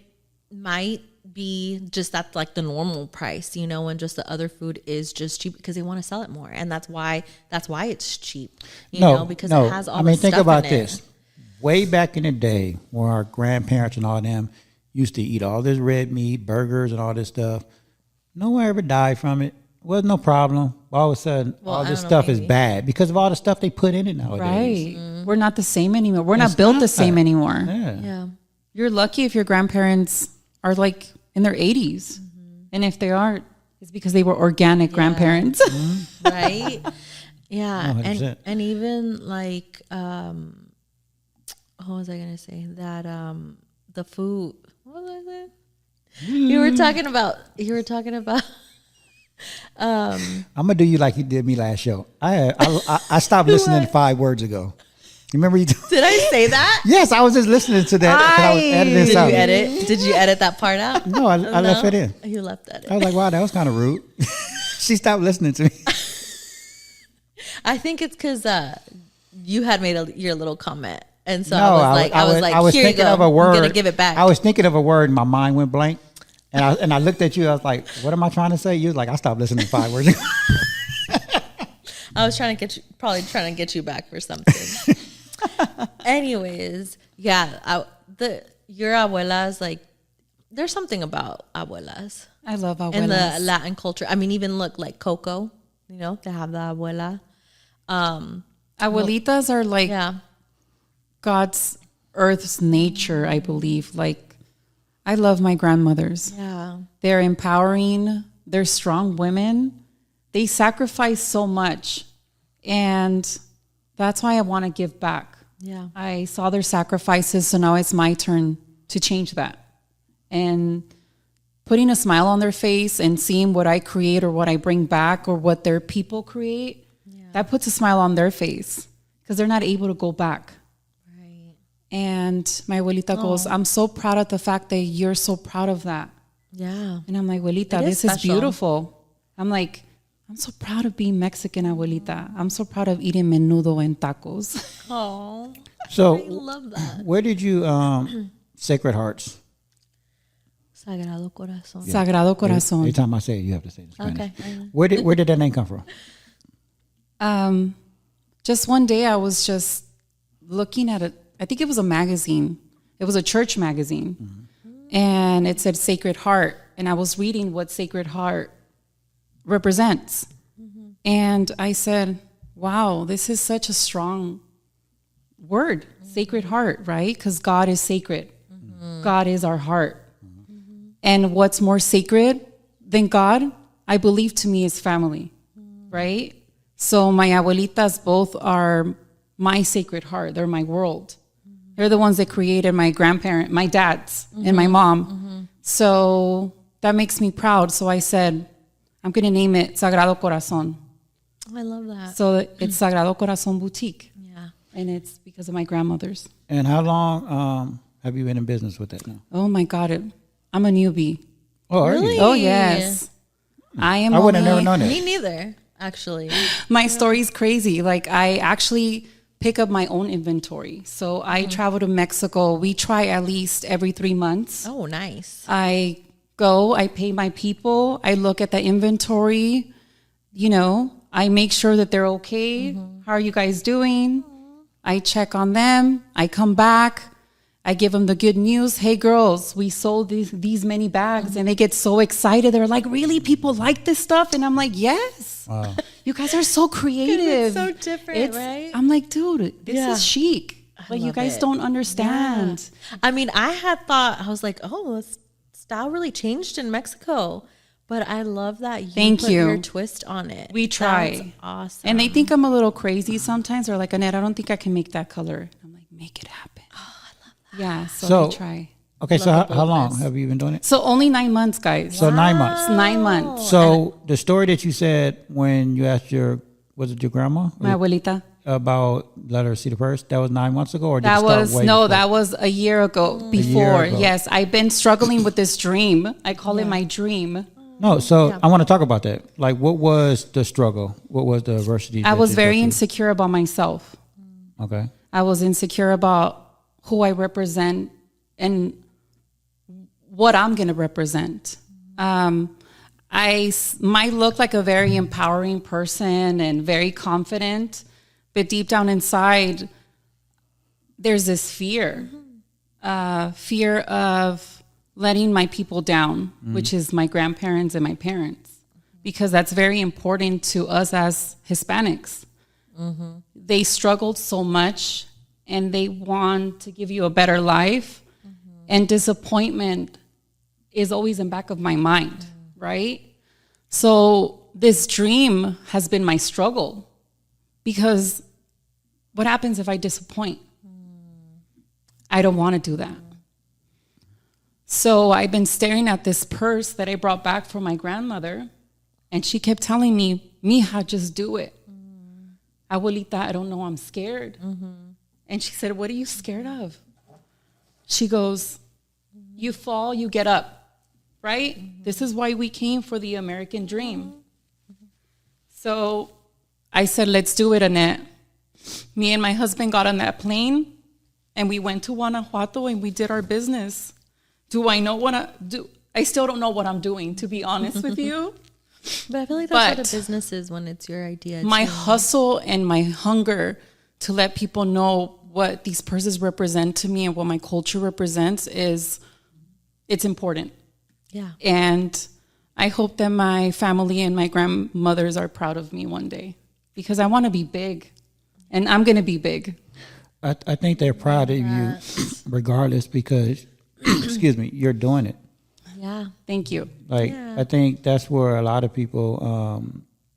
S3: might be just that's like the normal price, you know, and just the other food is just cheap because they want to sell it more, and that's why it's cheap, you know, because it has all. I mean,
S2: think about this. Way back in the day, when our grandparents and all them used to eat all this red meat, burgers, and all this stuff, no one ever died from it. Was no problem. All of a sudden, all this stuff is bad because of all the stuff they put in it nowadays.
S4: Right. We're not the same anymore. We're not built the same anymore.
S2: Yeah.
S4: You're lucky if your grandparents are like in their 80s. And if they aren't, it's because they were organic grandparents.
S3: Right? Yeah.
S2: 100%.
S3: And even like, what was I going to say? That the food, what was I saying? You were talking about
S2: I'm gonna do you like you did me last show. I stopped listening 5 words ago. You remember you?
S3: Did I say that?
S2: Yes, I was just listening to that. I was editing this out.
S3: Did you edit that part out?
S2: No, I left it in.
S3: You left that in.
S2: I was like, wow, that was kind of rude. She stopped listening to me.
S3: I think it's because you had made your little comment, and so
S2: No,
S3: I was like, here you go.
S2: Of a word.
S3: I'm gonna give it back.
S2: I was thinking of a word, and my mind went blank. And I looked at you. I was like, "What am I trying to say?" You was like, "I stopped listening to 5 words."
S3: I was trying to get you back for something. Anyways, yeah, your abuelas, like, there's something about abuelas.
S4: I love abuelas.
S3: In the Latin culture. I mean, even look like Coco, you know, they have the abuela.
S4: Abuelitas are like God's earth's nature, I believe. Like, I love my grandmothers.
S3: Yeah.
S4: They're empowering. They're strong women. They sacrifice so much. And that's why I want to give back.
S3: Yeah.
S4: I saw their sacrifices, so now it's my turn to change that. And putting a smile on their face and seeing what I create or what I bring back or what their people create, that puts a smile on their face because they're not able to go back. And my abuelita goes, I'm so proud of the fact that you're so proud of that.
S3: Yeah.
S4: And I'm like, abuelita, this is beautiful. I'm like, I'm so proud of being Mexican, abuelita. I'm so proud of eating menudo and tacos.
S3: Oh,
S2: So,
S3: I love that.
S2: where did you, Sacred Hearts?
S3: Sagrado Corazón.
S4: Sagrado Corazón.
S2: Every time I say it, you have to say it in Spanish.
S3: Okay.
S2: Where did that name come from?
S4: Just one day I was just looking at it. I think it was a magazine. It was a church magazine. And it said Sacred Heart. And I was reading what Sacred Heart represents. And I said, wow, this is such a strong word, Sacred Heart, right? Because God is sacred. God is our heart. And what's more sacred than God, I believe to me, is family, right? So my abuelitas both are my sacred heart. They're my world. They're the ones that created my dads and my mom. So that makes me proud. So I said, I'm going to name it Sagrado Corazón.
S3: I love that.
S4: So it's Sagrado Corazón Boutique.
S3: Yeah.
S4: And it's because of my grandmothers.
S2: And how long have you been in business with that now?
S4: Oh my God. I'm a newbie.
S2: Oh, are you?
S4: Oh, yes. I
S2: would have never known that.
S3: Me neither, actually.
S4: My story's crazy. Like, I actually pick up my own inventory. So I travel to Mexico. We try at least every 3 months.
S3: Oh, nice.
S4: I go, I pay my people. I look at the inventory. You know, I make sure that they're okay. How are you guys doing? I check on them. I come back. I give them the good news. Hey, girls, we sold these many bags. And they get so excited. They're like, really? People like this stuff? And I'm like, yes. Wow. You guys are so creative.
S3: It's so different, right?
S4: I'm like, dude, this is chic. Like, you guys don't understand.
S3: Yeah. I mean, I was like, oh, this style really changed in Mexico. But I love that you put your twist on it.
S4: We try.
S3: That's awesome.
S4: And they think I'm a little crazy sometimes. They're like, Annette, I don't think I can make that color. I'm like, make it happen.
S3: Oh, I love that.
S4: Yeah, so we try.
S2: Okay, so how long have you been doing it?
S4: So only 9 months, guys.
S2: So 9 months.
S4: 9 months.
S2: So the story that you said when you asked was it your grandma?
S4: My abuelita.
S2: About let her see the purse, that was 9 months ago, or did
S4: that
S2: it start
S4: was
S2: way
S4: no,
S2: before?
S4: that was a year ago. Before, yes, I've been struggling with this dream. I call it my dream.
S2: No, so I want to talk about that. Like, what was the struggle? What was the adversity?
S4: I was very insecure about myself.
S2: Okay.
S4: I was insecure about who I represent and what I'm going to represent. I might look like a very empowering person and very confident, but deep down inside, there's this fear, fear of letting my people down, which is my grandparents and my parents, because that's very important to us as Hispanics. They struggled so much and they want to give you a better life, and disappointment is always in back of my mind, right? So this dream has been my struggle, because what happens if I disappoint? I don't want to do that. So I've been staring at this purse that I brought back from my grandmother, and she kept telling me, mija, just do it. Abuelita, I don't know, I'm scared. And she said, what are you scared of? She goes, you fall, you get up, right? This is why we came for the American dream. So I said, let's do it, Annette. Me and my husband got on that plane, and we went to Guanajuato, and we did our business. Do I know what I do? I still don't know what I'm doing, to be honest with you.
S3: But I feel like that's what a business is when it's your idea.
S4: My hustle and my hunger to let people know what these purses represent to me and what my culture represents it's important.
S3: Yeah.
S4: And I hope that my family and my grandmothers are proud of me one day, because I want to be big, and I'm going to be big.
S2: I think they're proud of you regardless, because excuse me, you're doing it.
S3: Yeah.
S4: Thank you.
S2: Like, I think that's where a lot of people,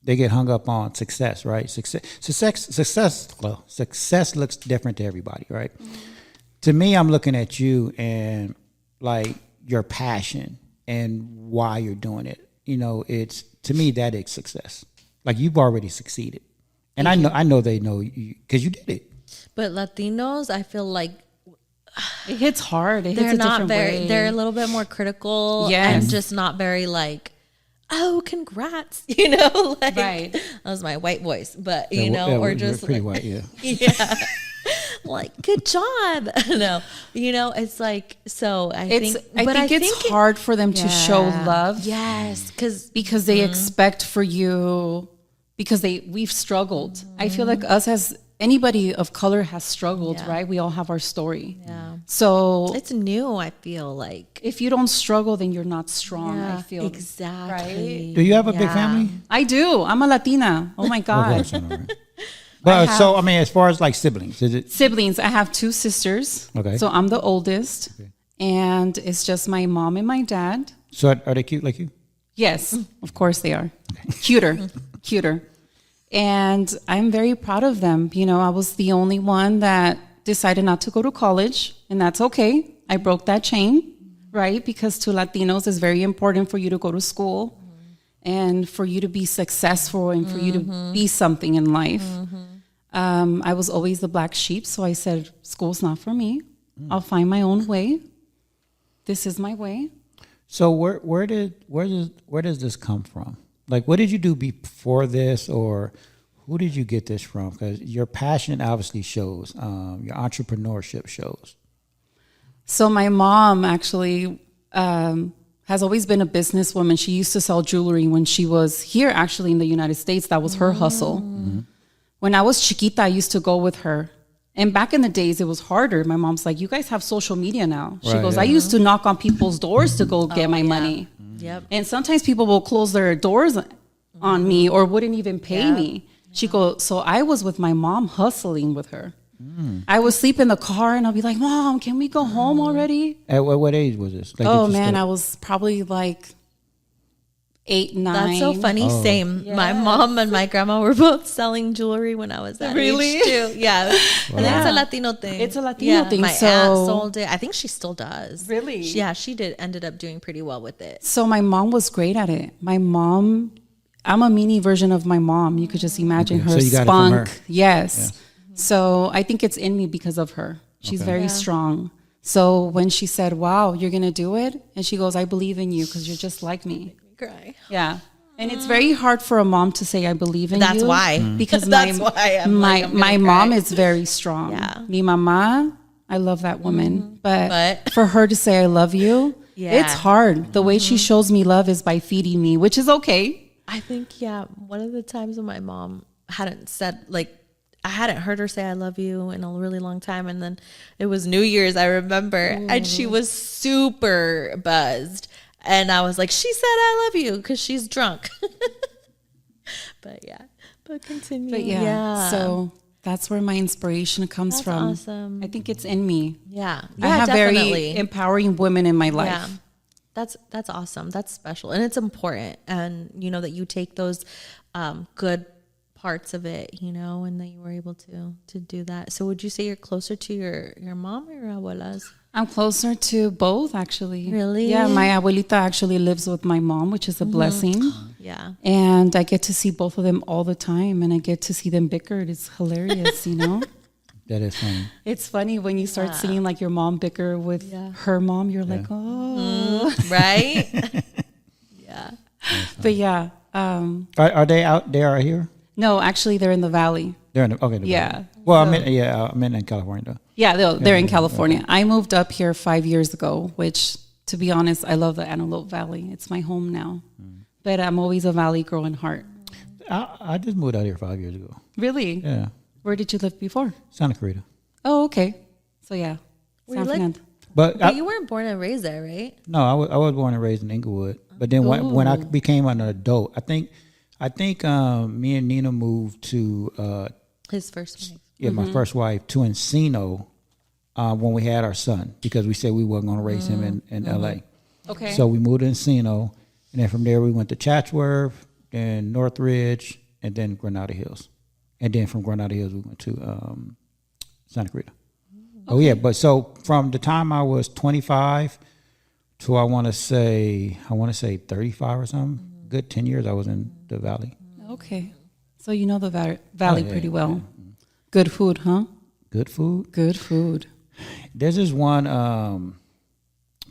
S2: they get hung up on success, right? Success looks different to everybody, right? To me, I'm looking at you and like your passion and why you're doing it. You know, it's, to me, that is success. Like, you've already succeeded. And I know they know you because you did it.
S3: But Latinos, I feel like
S4: it hits hard.
S3: They're a little bit more critical, and just not very like, oh, congrats, you know, like
S4: right.
S3: That was my white voice, but you know, or just
S2: pretty
S3: like,
S2: white, yeah.
S3: Yeah. Like, good job. No, you know, it's like, so I think
S4: it's hard for them to show love.
S3: Yes.
S4: Because they expect for you, because we've struggled. I feel like us as anybody of color has struggled, right? We all have our story.
S3: Yeah.
S4: So
S3: it's new, I feel like.
S4: If you don't struggle, then you're not strong, I feel.
S3: Exactly.
S4: Right?
S2: Do you have a big family?
S4: I do. I'm a Latina. Oh my God.
S2: But so, I mean, as far as like siblings, is it?
S4: Siblings, I have 2 sisters.
S2: Okay.
S4: So I'm the oldest. Okay. And it's just my mom and my dad.
S2: So are they cute like you?
S4: Yes, of course they are. Okay. Cuter. And I'm very proud of them. You know, I was the only one that decided not to go to college, and that's okay. I broke that chain, right? Because to Latinos, it's very important for you to go to school and for you to be successful and for you to be something in life. I was always the black sheep, so I said, school's not for me. I'll find my own way. This is my way.
S2: So where does this come from? Like, what did you do before this, or who did you get this from? Because your passion obviously shows, your entrepreneurship shows.
S4: So my mom actually has always been a businesswoman. She used to sell jewelry when she was here, actually in the United States. That was her hustle. When I was chiquita, I used to go with her. And back in the days, it was harder. My mom's like, you guys have social media now. She goes, I used to knock on people's doors to go get my money.
S3: Yep.
S4: And sometimes people will close their doors on me or wouldn't even pay me. She goes, so I was with my mom hustling with her. I would sleep in the car and I'll be like, Mom, can we go home already?
S2: At what age was this? Like,
S4: oh man, I was probably like 8, 9.
S3: That's so funny. Same. Yes. My mom and my grandma were both selling jewelry when I was that age too. Yeah. Wow. And it's a Latino thing.
S4: It's a Latino thing.
S3: My aunt sold it. I think she still does.
S4: Really?
S3: She ended up doing pretty well with it.
S4: So my mom was great at it. My mom, I'm a mini version of my mom. You could just imagine her spunk. Yes. Yeah. So I think it's in me because of her. She's very strong. So when she said, wow, you're going to do it? And she goes, I believe in you because you're just like me.
S3: Cry.
S4: Yeah. And it's very hard for a mom to say I believe in
S3: That's
S4: you.
S3: Why.
S4: Because
S3: that's why
S4: my mom is very strong.
S3: Yeah.
S4: Mi mama, I love that woman. But for her to say I love you, it's hard. The way she shows me love is by feeding me, which is okay.
S3: I think, one of the times when my mom hadn't said, like, I hadn't heard her say I love you in a really long time. And then it was New Year's, I remember. And she was super buzzed. And I was like, she said I love you because she's drunk. But continue.
S4: But so that's where my inspiration comes from.
S3: Awesome.
S4: I think it's in me.
S3: Yeah,
S4: I have
S3: definitely.
S4: very empowering women in my life.
S3: Yeah. That's awesome. That's special. And it's important. And, that you take those good parts of it, and that you were able to do that. So would you say you're closer to your mom or your abuelas?
S4: I'm closer to both, actually.
S3: Really?
S4: Yeah, my abuelita actually lives with my mom, which is a blessing.
S3: Yeah.
S4: And I get to see both of them all the time, and I get to see them bickered. It's hilarious,
S2: That is funny.
S4: It's funny when you start seeing like your mom bicker with her mom. You're like, oh.
S3: Right? Yeah.
S4: But yeah.
S2: Are they out there or here?
S4: No, actually, they're in the valley.
S2: They're in the valley. Well, I'm in California though.
S4: Yeah, they're in California. Okay. I moved up here 5 years ago, which, to be honest, I love the Antelope Valley. It's my home now. But I'm always a valley girl in heart.
S2: I just moved out here 5 years ago.
S4: Really?
S2: Yeah.
S4: Where did you live before?
S2: Santa Clarita.
S4: Oh, okay. So yeah, San Fernando.
S3: But you weren't born and raised there, right?
S2: No, I was born and raised in Inglewood. But then when I became an adult, I think me and Nina moved to
S3: his first wife.
S2: Yeah, my first wife to Encino when we had our son, because we said we weren't going to raise him in L.A.
S4: Okay.
S2: So we moved to Encino, and then from there we went to Chatsworth, then Northridge, and then Granada Hills. And then from Granada Hills we went to Santa Clarita. Okay. Oh yeah, but so from the time I was 25 to I want to say 35 or something, good 10 years I was in the valley.
S4: Okay. So you know the valley pretty well. Yeah. Good food, huh?
S2: Good food?
S4: Good food.
S2: There's this one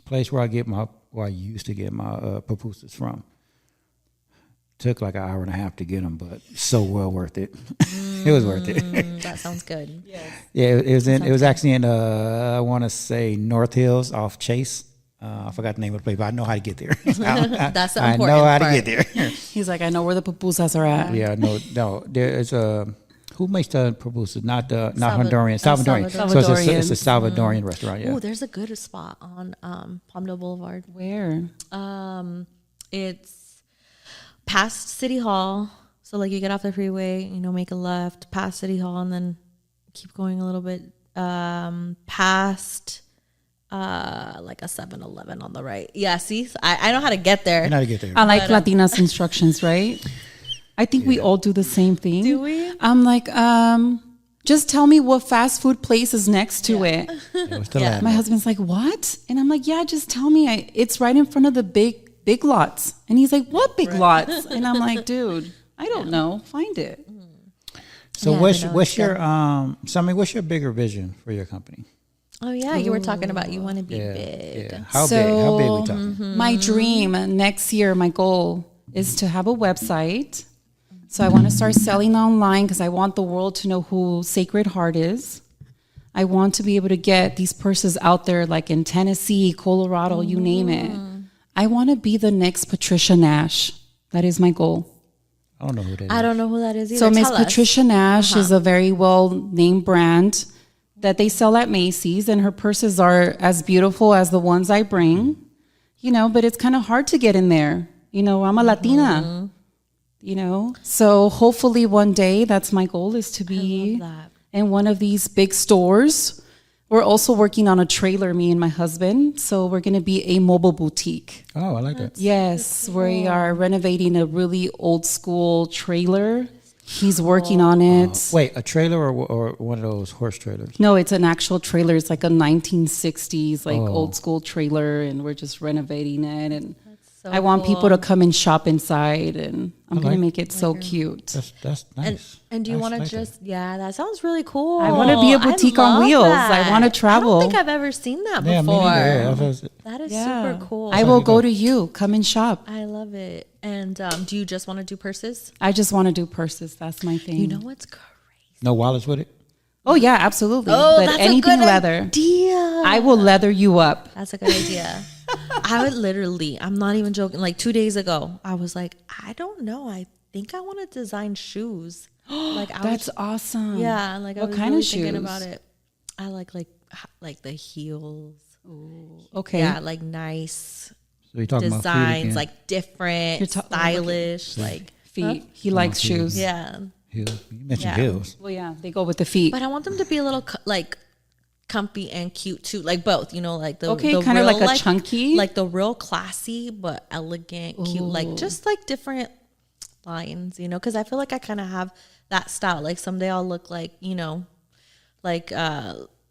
S2: place where I used to get my pupusas from. Took like an hour and a half to get them, but so well worth it. It was worth it.
S3: That sounds good. Yes.
S2: Yeah, it was actually in I want to say North Hills off Chase. I forgot the name of the place, but I know how to get there.
S3: That's the important part.
S2: I know how to get there.
S4: He's like, I know where the pupusas are at.
S2: Yeah, no. There's a who makes the pupusas? Not Honduran, Salvadorian. So it's a Salvadorian restaurant. Yeah.
S3: Oh, there's a good spot on Palmdale Boulevard.
S4: Where?
S3: It's past City Hall. So like you get off the freeway, make a left past City Hall, and then keep going a little bit past. Like a 7-Eleven on the right. Yeah, see? I know how to get there.
S2: I know how to get there.
S4: I like Latina's instructions, right? I think we all do the same thing.
S3: Do we?
S4: I'm like, just tell me what fast food place is next to it. My husband's like, what? And I'm like, yeah, just tell me. It's right in front of the big lots. And he's like, what big lots? And I'm like, dude, I don't know. Find it.
S2: So what's your Sammy, what's your bigger vision for your company?
S3: Oh yeah, you were talking about you want to be big.
S2: Yeah. How big we talking?
S4: My dream next year, my goal is to have a website. So I want to start selling online because I want the world to know who Sacred Heart is. I want to be able to get these purses out there like in Tennessee, Colorado, you name it. I want to be the next Patricia Nash. That is my goal.
S2: I don't know who that is.
S3: I don't know who that is either.
S4: So Miss Patricia Nash is a very well-named brand that they sell at Macy's, and her purses are as beautiful as the ones I bring, but it's kind of hard to get in there. I'm a Latina, so hopefully one day that's my goal is to be in one of these big stores. We're also working on a trailer, me and my husband. So we're going to be a mobile boutique.
S2: Oh, I like that.
S4: Yes, we are renovating a really old school trailer. He's working on it.
S2: Wait, a trailer or one of those horse trailers?
S4: No, it's an actual trailer. It's like a 1960s, old school trailer, and we're just renovating it. And I want people to come and shop inside, and I'm going to make it so cute.
S2: That's nice.
S3: And do you want to that sounds really cool.
S4: I want to be a boutique on wheels. I want to travel.
S3: I don't think I've ever seen that before. That is super cool.
S4: I will go to you. Come and shop.
S3: I love it. And do you just want to do purses?
S4: I just want to do purses. That's my thing.
S3: You know what's crazy?
S2: No wallets with it?
S4: Oh, yeah, absolutely.
S3: Oh,
S4: but anything leather.
S3: Idea.
S4: I will leather you up.
S3: That's a good idea. I would literally, I'm not even joking, like 2 days ago, I was like, I don't know. I think I want to design shoes.
S4: That's awesome.
S3: Yeah, like
S4: what
S3: I was
S4: kind
S3: really
S4: of shoes?
S3: thinking about it. I like the heels.
S4: Ooh, okay.
S3: Yeah, like nice
S2: So you're talking
S3: designs,
S2: about
S3: like different, stylish, like
S4: feet. He likes shoes.
S3: Yeah.
S2: Heels. You mentioned heels.
S4: Well, yeah, they go with the feet.
S3: But I want them to be a little like comfy and cute too, like both. Like the
S4: kind of
S3: real,
S4: like a chunky,
S3: like the real classy but elegant, cute, like just like different lines. Because I feel like I kind of have that style. Like someday I'll look like like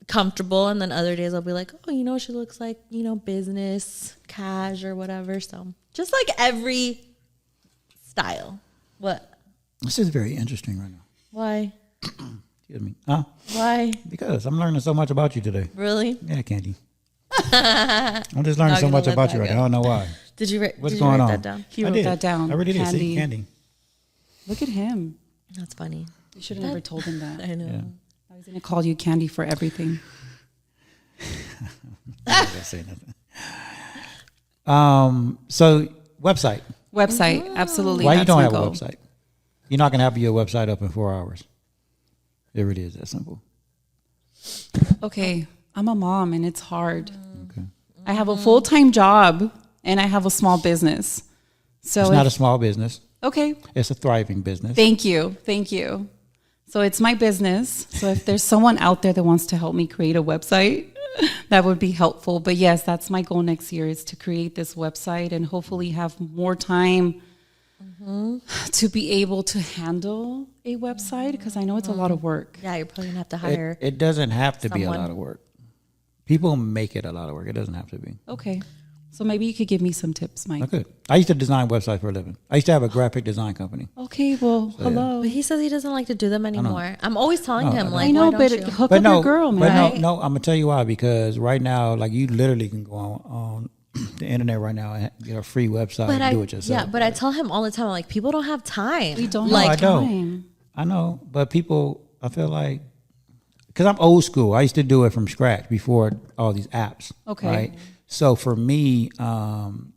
S3: comfortable, and then other days I'll be like, oh, she looks like business cash or whatever. So just like every style. What?
S2: This is very interesting right now.
S3: Why?
S2: Excuse me. Huh?
S3: Why?
S2: Because I'm learning so much about you today.
S3: Really?
S2: Yeah, Candy. I'm just learning so much about you right now. I don't know why.
S3: Did you write that down?
S4: He wrote that down.
S2: I really did.
S4: Candy.
S2: See, Candy.
S4: Look at him.
S3: That's funny.
S4: You should have never told him that.
S3: I know.
S2: Yeah.
S4: I was going to call you Candy for everything.
S2: I'm not gonna say nothing. So website.
S4: Website, absolutely.
S2: Why you don't have
S4: my
S2: a
S4: goal.
S2: website? You're not gonna have your website up in 4 hours. It really is that simple.
S4: Okay, I'm a mom and it's hard.
S2: Okay.
S4: I have a full-time job and I have a small business. So
S2: It's not a small business.
S4: Okay.
S2: It's a thriving business.
S4: Thank you. So it's my business. So if there's someone out there that wants to help me create a website, that would be helpful. But yes, that's my goal next year, is to create this website and hopefully have more time to be able to handle a website, because I know it's a lot of work.
S3: Yeah, you're probably going to have to hire.
S2: It doesn't have to be a
S3: someone.
S2: lot of work. People make it a lot of work. It doesn't have to be.
S4: Okay. So maybe you could give me some tips, Mike.
S2: Okay. I used to design websites for a living. I used to have a graphic design company.
S4: Okay, well, hello.
S3: But he says he doesn't like to do them anymore. I'm always telling him, like,
S4: I know,
S3: why
S4: but
S3: don't you?
S4: hook up your girl, man.
S2: But no, I'm gonna tell you why. Because right now, like, you literally can go on the internet right now and get a free website and do it yourself.
S3: Yeah, but I tell him all the time, like, people don't have time.
S4: We don't
S3: like,
S4: have time.
S2: I know, but people, I feel like, because I'm old school. I used to do it from scratch before all these apps.
S4: Okay.
S2: Right. So for me, people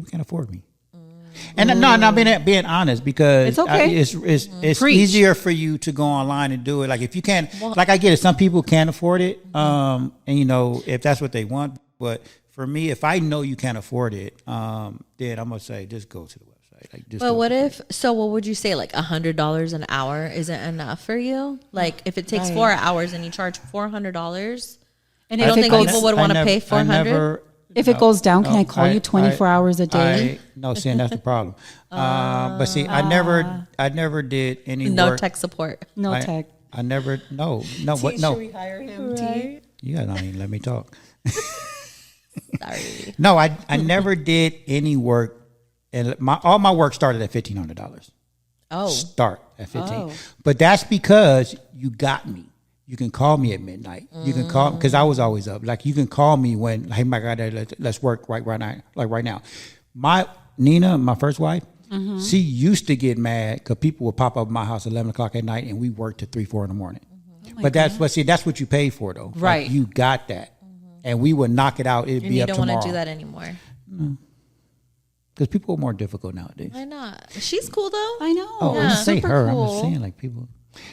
S2: can't afford me. And no, I'm being honest, because
S4: It's okay.
S2: It's
S4: Preach.
S2: easier for you to go online and do it. Like, if you can't, like, I get it. Some people can't afford it, and if that's what they want. But for me, if I know you can't afford it, then I'm gonna say just go to the website. Like, just.
S3: But what if? So, what would you say? Like $100 an hour isn't enough for you? Like, if it takes 4 hours and you charge $400,
S4: And
S3: I don't think people would want to pay $400.
S4: If it goes down, can I call you 24 hours a day?
S2: No, see, and that's the problem. But see, I never did any
S3: No
S2: work.
S3: tech support.
S4: No tech.
S2: I never, no.
S4: Should we hire him?
S3: Right.
S2: You gotta not even let me talk.
S3: Sorry.
S2: No, I never did any work, and all my work started at $1,500.
S3: Oh.
S2: Start at 15.
S4: Oh.
S2: But that's because you got me. You can call me at midnight. You can call because I was always up. Like you can call me when, hey, my God, let's work right now. Like right now, Nina, my first wife, she used to get mad because people would pop up at my house at 11 o'clock at night, and we worked till 3, 4 in the morning. But that's what you paid for though.
S4: Right,
S2: like, you got that, and we would knock it out. It'd be up tomorrow.
S3: You don't want to do that anymore.
S2: Because people are more difficult nowadays.
S3: Why not? She's cool though.
S4: I know.
S2: Oh, I say
S4: Super
S2: her.
S4: cool.
S2: I'm just saying like people.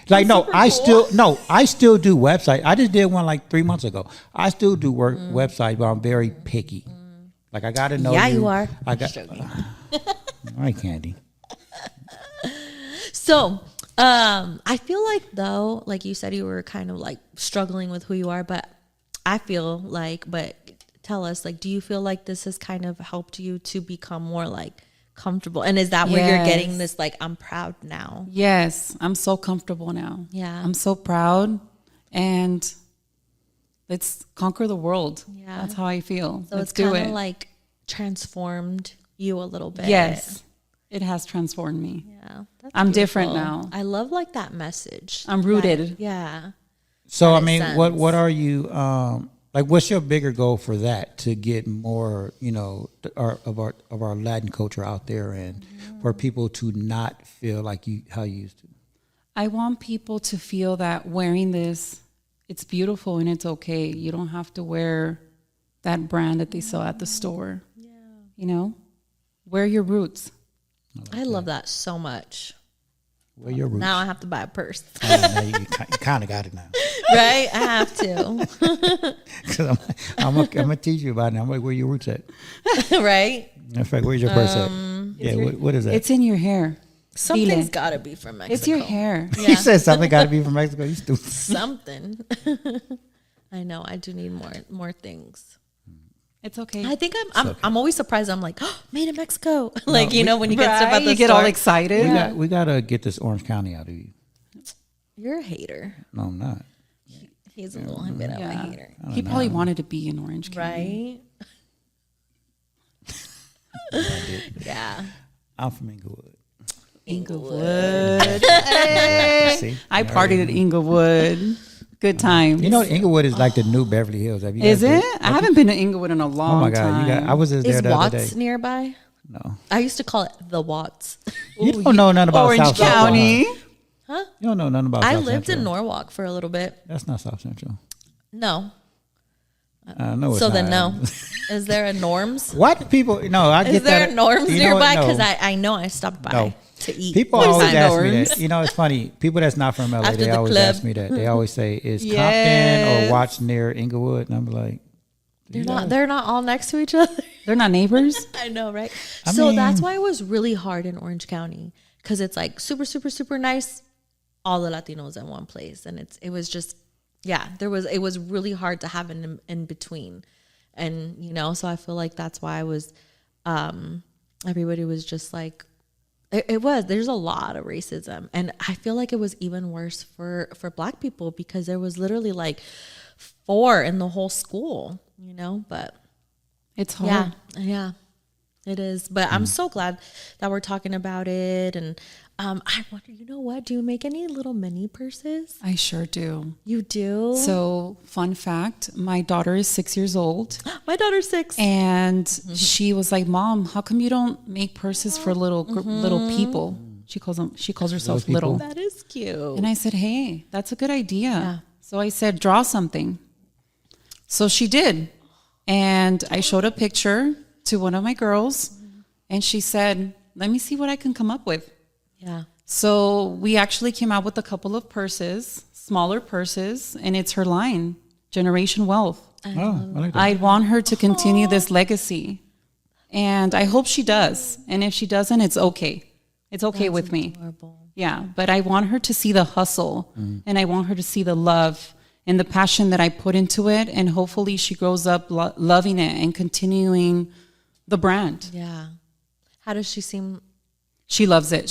S2: Like no, I still do website. I just did one like 3 months ago. I still do work website, but I'm very picky. Like I gotta know.
S3: Yeah, you are.
S2: I got. All right, Candy.
S3: So, I feel like though, like you said, you were kind of like struggling with who you are, but I feel like, but tell us, like, do you feel like this has kind of helped you to become more like comfortable? And is that where you're getting this, like, I'm proud now?
S4: Yes, I'm so comfortable now.
S3: Yeah.
S4: I'm so proud, and let's conquer the world.
S3: Yeah.
S4: That's how I feel.
S3: So
S4: let's
S3: it's
S4: do
S3: kind of
S4: it.
S3: like transformed you a little bit.
S4: Yes, it has transformed me.
S3: Yeah. That's
S4: I'm
S3: beautiful.
S4: different now.
S3: I love like that message.
S4: I'm rooted.
S3: Yeah.
S2: So I
S3: That
S2: mean,
S3: makes
S2: what
S3: sense.
S2: are you like? What's your bigger goal for that? To get more, of our Latin culture out there, and for people to not feel like how you used to.
S4: I want people to feel that wearing this, it's beautiful and it's okay. You don't have to wear that brand that they sell at the store. Yeah. Wear your roots.
S3: I love that so much.
S2: Where your roots?
S3: Now I have to buy a purse.
S2: Now you kind of got it now.
S3: Right? I have to.
S2: Because I'm gonna teach you about it. I'm like, where your roots at?
S3: Right?
S2: In fact, where's your purse at? Yeah, what is that?
S4: It's in your hair.
S3: Something's got to be from Mexico.
S4: It's your hair.
S2: You said something got to be from Mexico. You stupid.
S3: Something. I know. I do need more things.
S4: It's okay.
S3: I think I'm always surprised. I'm like, oh, made in Mexico. Like, when you get stuff at the
S4: you get
S3: store.
S4: all excited.
S2: We gotta get this Orange County out of you.
S3: You're a hater.
S2: No, I'm not.
S3: He's a little bit of a hater.
S4: He probably wanted to be in Orange County.
S3: Right? Yeah.
S2: I'm from Inglewood.
S4: Inglewood.
S2: See?
S4: I partied at Inglewood. Good time.
S2: Inglewood is like the new Beverly Hills. Have you
S4: Is
S2: guys
S4: it? I haven't been to Inglewood in a long
S2: Oh my God!
S4: time.
S2: I was just there
S3: Is
S2: the other day.
S3: Watts nearby?
S2: No,
S3: I used to call it the Watts.
S2: you don't know nothing about
S4: Orange
S2: South Central,
S4: County.
S2: huh? You don't know nothing about.
S3: I
S2: South
S3: lived
S2: Central.
S3: in Norwalk for a little bit.
S2: That's not South Central.
S3: No.
S2: No, it's
S3: So
S2: not.
S3: then no. Is there a Norms?
S2: What people? No, I get
S3: Is there
S2: that.
S3: a Norms
S2: You know what?
S3: nearby?
S2: No.
S3: Because I know I stopped by
S2: No.
S3: to eat.
S2: People
S3: one
S2: always
S3: time.
S2: ask me
S4: Norms.
S2: that. It's funny. People that's not from LA,
S3: After
S2: they
S3: the
S2: always
S3: club.
S2: ask me that. They always say, "Is Compton
S4: Yes.
S2: or Watts near Inglewood?" And I'm like,
S3: They're not all next to each other.
S4: They're not neighbors?
S3: I know, right?
S2: I
S3: So
S2: mean-
S3: that's why it was really hard in Orange County, because it's like super, super, super nice. All the Latinos in one place, and it was just, it was really hard to have an in between, and so I feel like that's why I was, everybody was just like, there's a lot of racism, and I feel like it was even worse for Black people, because there was literally like 4 in the whole school, but.
S4: It's hard.
S3: Yeah, it is. But I'm so glad that we're talking about it. And I wonder, what? Do you make any little mini purses?
S4: I sure do.
S3: You do?
S4: So, fun fact, my daughter is 6 years old.
S3: My daughter's 6.
S4: And she was like, Mom, how come you don't make purses for little people? She calls herself little.
S3: That is cute.
S4: And I said, hey, that's a good idea. So I said, draw something. So she did. And I showed a picture to one of my girls, and she said, let me see what I can come up with.
S3: Yeah.
S4: So we actually came out with a couple of purses, smaller purses, and it's her line, Generation Wealth.
S2: "Oh, I like that."
S4: I want her to continue this legacy, and I hope she does. And if she doesn't, it's okay. It's okay with me.
S3: Adorable.
S4: Yeah, but I want her to see the hustle, and I want her to see the love, and the passion that I put into it. And hopefully she grows up loving it and continuing the brand.
S3: Yeah. How does she seem?
S4: She loves it.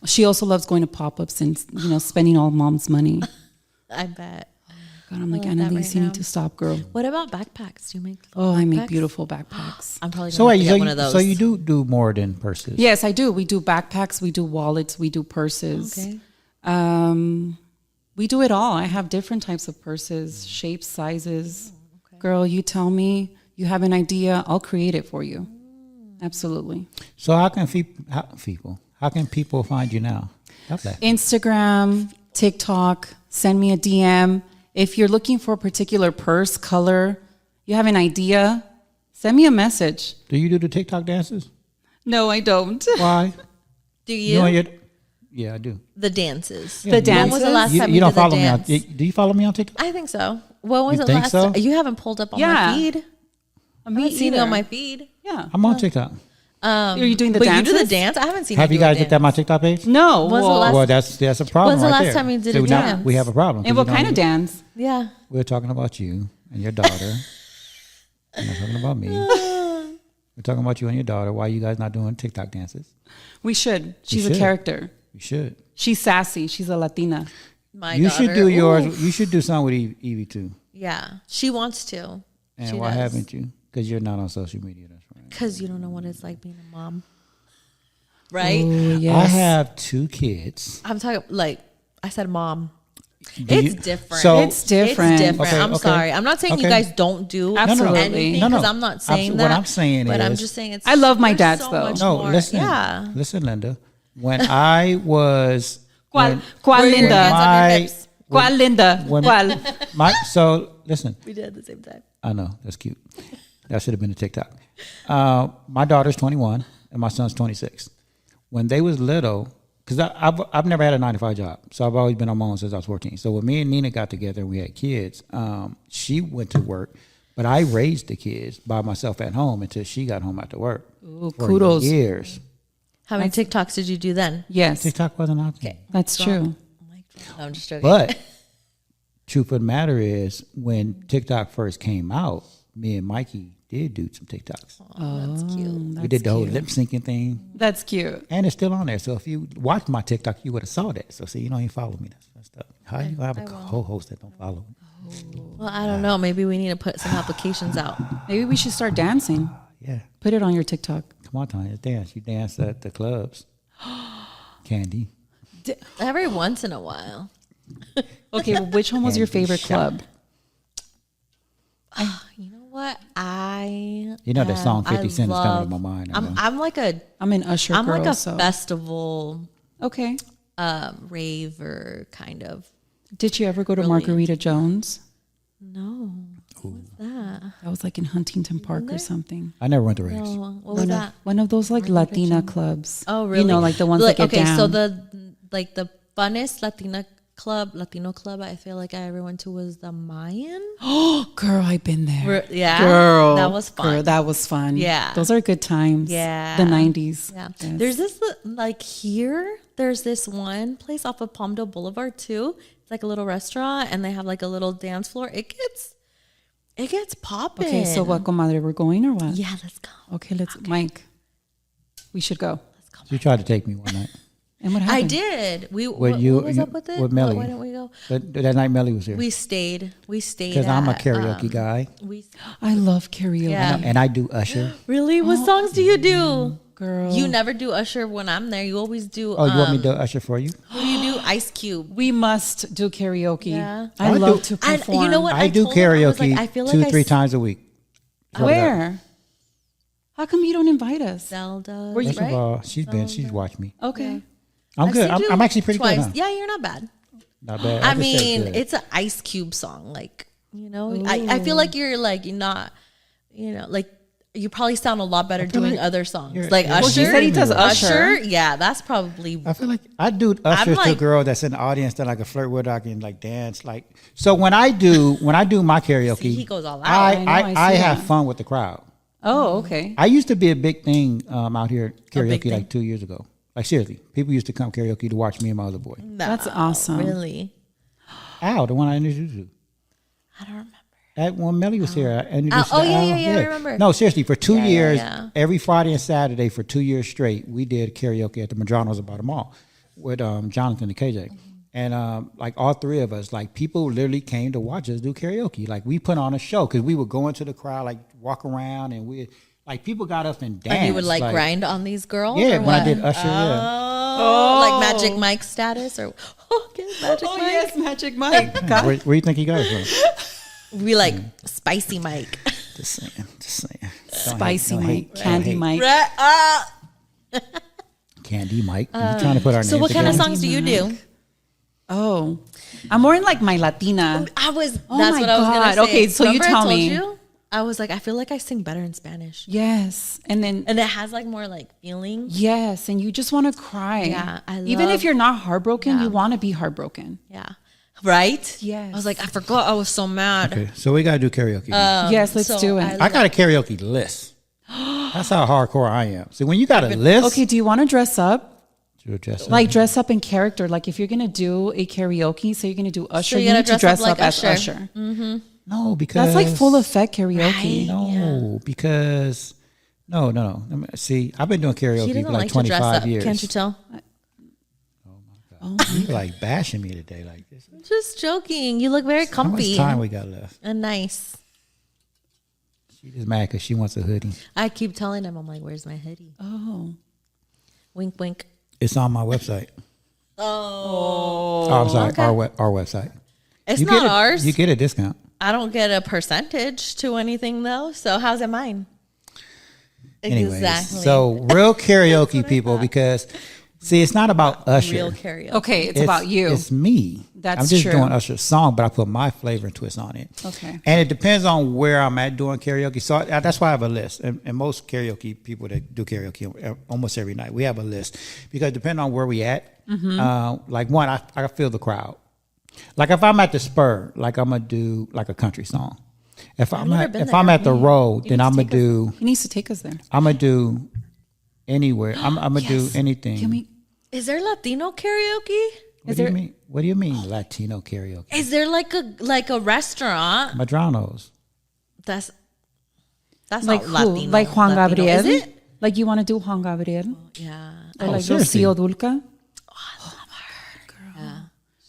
S4: She also loves going to pop-ups and, spending all mom's money.
S3: I bet.
S4: God, I'm like, Annalise, you need to stop, girl.
S3: What about backpacks? Do you make
S4: I make beautiful backpacks.
S3: I'm probably going to get one of those.
S2: So you do more than purses?
S4: Yes, I do. We do backpacks, we do wallets, we do purses.
S3: Okay.
S4: We do it all. I have different types of purses, shapes, sizes. Okay. Girl, you tell me, you have an idea, I'll create it for you. Absolutely.
S2: So how can people find you now?
S4: Instagram, TikTok, send me a DM. If you're looking for a particular purse, color, you have an idea, send me a message.
S2: Do you do the TikTok dances?
S4: No, I don't.
S2: Why?
S3: Do you?
S2: Yeah, I do.
S3: The dances.
S2: Yeah,
S4: the dances.
S3: When was the last time
S2: you don't
S3: did the
S2: follow
S3: dance?
S2: me on? Do you follow me on TikTok?
S3: I think so. When was
S2: You
S3: it
S2: think
S3: last
S2: so?
S3: time? You haven't pulled up on my feed. I haven't seen it on my feed.
S4: Yeah.
S2: I'm on TikTok.
S4: Are you doing the
S3: but
S4: dances?
S3: you do the dance? I haven't seen
S2: Have you guys looked at my
S3: dance.
S2: TikTok page?
S4: No.
S2: Well, that's a problem.
S3: When's the
S2: right
S3: last
S2: there.
S3: time you did
S2: So
S3: a
S2: now
S3: dance?
S2: we have a problem.
S4: And what kind of dance?
S3: Yeah.
S2: We're talking about you and your daughter. We're not talking about me. We're talking about you and your daughter. Why you guys not doing TikTok dances?
S4: We should. She's
S2: should.
S4: a character.
S2: You should.
S4: She's sassy. She's a Latina.
S2: You should do yours. You should do something with Evie too.
S3: Yeah. She wants to.
S2: And why haven't you? Because you're not on social media. That's right.
S3: Because you don't know what it's like being a mom. Right?
S4: Ooh, yes.
S2: I have 2 kids.
S3: I'm talking like I said mom.
S2: Do
S3: It's
S2: you-
S3: different.
S2: So
S4: It's different.
S3: It's different.
S2: Okay,
S3: I'm
S2: okay.
S3: sorry. I'm not saying you
S2: Okay.
S3: guys don't do
S4: Absolutely.
S3: anything
S2: No, no.
S3: because I'm not saying
S2: What
S3: that.
S2: I'm saying
S3: but I'm
S2: is-
S3: just saying it's.
S4: I love my
S3: there's
S4: dads,
S3: so
S4: though.
S3: much
S2: No,
S3: more.
S2: listen.
S3: Yeah.
S2: Listen, Linda. When I was
S4: ¿Cuál
S3: Where your
S4: Linda?
S3: hands on your hips.
S4: ¿Cuál Linda?
S2: when
S4: ¿Cuál?
S2: so listen.
S3: We did at the same time.
S2: I know, that's cute. That should have been a TikTok. My daughter's 21 and my son's 26. When they was little, because I've never had a 9-to-5 job, so I've always been on my own since I was 14. So when me and Nina got together and we had kids, she went to work, but I raised the kids by myself at home until she got home after work.
S4: Ooh,
S2: for
S4: kudos.
S2: years.
S3: How many TikToks did you do then?
S4: Yes,
S2: TikTok wasn't out there.
S4: that's true.
S3: No, I'm just joking.
S2: But truth of the matter is, when TikTok first came out, me and Mikey did do some TikToks.
S3: Oh, that's cute.
S2: We did the whole lip syncing thing.
S4: That's cute.
S2: And it's still on there. So if you watch my TikTok, you would have saw that. So see, you don't even follow me. That's stuff. How you gonna have a co-host that don't follow me?
S3: Well, I don't know. Maybe we need to put some applications out.
S4: Maybe we should start dancing.
S2: Yeah.
S4: Put it on your TikTok.
S2: Come on, Tanya, dance. You dance at the clubs. Candy.
S3: Every once in a while.
S4: Okay, well, which one was your favorite club?
S3: You know what?
S2: You know that song 50 Cent is coming to my mind.
S3: I'm like a
S4: I'm an Usher
S3: I'm
S4: girl.
S3: like a
S4: so.
S3: festival
S4: Okay.
S3: raver kind of.
S4: Did you ever go to
S3: Really?
S4: Margarita Jones?
S3: No. What's that?
S4: That was like in Huntington Park or something.
S2: I never went to raves.
S3: Oh, what was that?
S4: One of those like Latina clubs.
S3: Oh, really?
S4: You know, like the ones that get
S3: okay,
S4: down.
S3: so the funnest Latino club I feel like I ever went to was the Mayan.
S4: Oh, girl, I've been there.
S3: Yeah,
S4: Girl,
S3: that was fun.
S4: Girl, that was fun.
S3: Yeah.
S4: those are good times.
S3: Yeah.
S4: the 90s.
S3: Yeah.
S4: Yes.
S3: There's this like here. There's this one place off of Palmdale Boulevard too. It's like a little restaurant, and they have like a little dance floor. It gets popping.
S4: Okay, so what, comadre, we're going or what?
S3: Yeah, let's go.
S4: Okay, Mike, we should go.
S3: Let's go.
S2: You tried to take me one night.
S4: And what
S3: I
S4: happened?
S3: did.
S2: With
S3: What
S2: you,
S3: was up with it?
S2: with Melly.
S3: Why didn't we go?
S2: That night Melly was here.
S3: We stayed.
S2: Because I'm a karaoke guy.
S4: I love karaoke.
S3: Yeah.
S2: And I do Usher.
S3: Really? What songs do you do?
S4: Girl.
S3: You never do Usher when I'm there. You always do.
S2: Oh, you want me to do Usher for you?
S3: What do you do? Ice Cube.
S4: We must do karaoke.
S3: Yeah.
S4: I
S2: I
S4: love
S2: do-
S4: to
S3: And
S4: perform.
S3: you know what?
S2: I do
S3: told him, I was
S2: karaoke
S3: like, I feel like
S2: 2-3 times a week.
S4: Where? How come you don't invite us?
S3: Zelda.
S4: Were you-
S2: First of all, she's watched me.
S4: Okay.
S2: I'm
S3: I've
S2: good.
S3: seen you
S2: I'm actually pretty
S3: twice.
S2: good. Huh?
S3: Yeah, you're not bad.
S2: Not bad.
S3: I
S2: just said
S3: mean,
S2: good.
S3: it's an Ice Cube song. Like, you know, I feel like you're like not, you know, like you probably sound a lot better doing
S2: like
S3: other songs.
S2: you're-
S3: Like
S2: you're-
S3: Usher.
S2: Well, she said he
S4: does Usher.
S3: Yeah, that's probably.
S2: I feel like I do Usher to a
S3: like-
S2: girl that's in the audience that I can flirt with. I can like dance. Like so when I do my karaoke,
S3: See, he goes all out.
S4: I know, I
S2: I
S4: see
S2: have
S4: that.
S2: fun with the crowd.
S4: Oh, okay.
S2: I used to be a big thing out here
S3: big
S2: karaoke
S3: thing?
S2: like 2 years ago. Like seriously, people used to come karaoke to watch me and my other boy.
S3: No,
S4: That's awesome.
S3: Really?
S2: Al, the one I introduced you.
S3: I don't remember.
S2: When Melly was here, I introduced
S3: I
S2: I
S3: remember.
S2: No, seriously, for 2 years,
S3: yeah.
S2: every Friday and Saturday for 2 years straight, we did karaoke at the Madranos about them all with Jonathan and KJ. And like all three of us, like people literally came to watch us do karaoke. Like we put on a show because we would go into the crowd, like walk around, and we like people got up and danced.
S3: And you would like grind on these girls?
S2: Yeah,
S3: or
S2: when
S3: what?
S2: I did Usher,
S3: Like Magic Mike status or Magic Mike?
S4: Yes, Magic Mike.
S2: Where do you think he got it from?
S3: We like Spicy Mike.
S2: Just saying.
S4: Spicy
S2: Don't
S4: Mike,
S2: hate.
S4: Candy Mike.
S2: Candy Mike. You're trying to put our names
S3: So what kind of
S2: together?
S3: songs do you do?
S4: Oh, I'm more in like my Latina.
S3: That's
S4: my
S3: what I was going to
S4: God.
S3: say.
S4: Okay, so you
S3: Remember
S4: tell
S3: I told
S4: me.
S3: You? I was like, I feel like I sing better in Spanish.
S4: Yes, and then
S3: And it has like more like feeling.
S4: yes, and you just want to cry.
S3: Yeah,
S4: even
S3: love-
S4: if you're not heartbroken,
S3: Yeah.
S4: you want to be heartbroken.
S3: Yeah. Right?
S4: Yes.
S3: I was like, I forgot I was so mad.
S2: Okay, so we got to do karaoke.
S4: Yes, let's
S3: so
S4: do it.
S2: I got a karaoke list. That's how hardcore I am. So when you got a list,
S4: Okay, do you want to dress up?
S2: you'll dress
S4: Like
S2: up.
S4: dress up in character. Like if you're gonna do a karaoke, say you're gonna do Usher,
S3: you
S4: you
S3: gotta
S4: need to
S3: dress
S4: dress
S3: up
S4: up,
S3: like
S4: as
S3: Usher.
S4: Usher.
S2: No, because
S4: That's like full effect karaoke.
S2: No, because no. I mean, see, I've been doing
S3: He
S2: karaoke
S3: doesn't
S2: for
S3: like
S2: like
S3: to dress
S2: 25
S3: up.
S2: years.
S3: Can't you tell?
S2: You're like bashing me today like this.
S3: Just joking. You look very
S2: How much
S3: comfy
S2: time we got left?
S3: and nice.
S2: She's just mad because she wants a hoodie.
S3: I keep telling him, I'm like, where's my hoodie?
S4: Oh,
S3: Wink, wink.
S2: It's on my website.
S3: Oh.
S2: I'm sorry,
S3: okay.
S2: our website.
S3: It's
S2: You
S3: not
S2: get
S3: ours.
S2: You get a discount.
S3: I don't get a percentage to anything though. So how's it mine?
S2: Anyways,
S3: Exactly.
S2: so real karaoke people, because see, it's not about Usher.
S3: Real karaoke.
S4: okay. It's about you.
S2: It's me.
S4: That's
S2: I'm just
S4: true.
S2: doing Usher's song, but I put my flavor and twist on it.
S4: Okay.
S2: And it depends on where I'm at doing karaoke. So that's why I have a list. And most karaoke people that do karaoke almost every night, we have a list because depending on where we at,
S4: Mm-hmm.
S2: like one, I feel the crowd. Like if I'm at the Spur, like I'm gonna do like a country song. If I'm
S3: never
S2: at
S3: been
S2: if
S3: there.
S2: I'm at the road, then I'm gonna do
S4: He needs to take us there.
S2: I'm gonna do anywhere. I'm gonna do anything.
S4: Can we?
S3: Is there Latino karaoke?
S2: What do you mean? What do you mean Latino karaoke?
S3: Is there like a restaurant?
S2: Madranos.
S3: That's
S4: Like
S3: not
S4: who?
S3: Latino.
S4: Like Juan
S3: Latino.
S4: Gabriel?
S3: Is it?
S4: Like you want to do Juan Gabriel?
S3: Yeah.
S4: Or like
S2: seriously?
S4: Rocío Dulca?
S3: Yeah.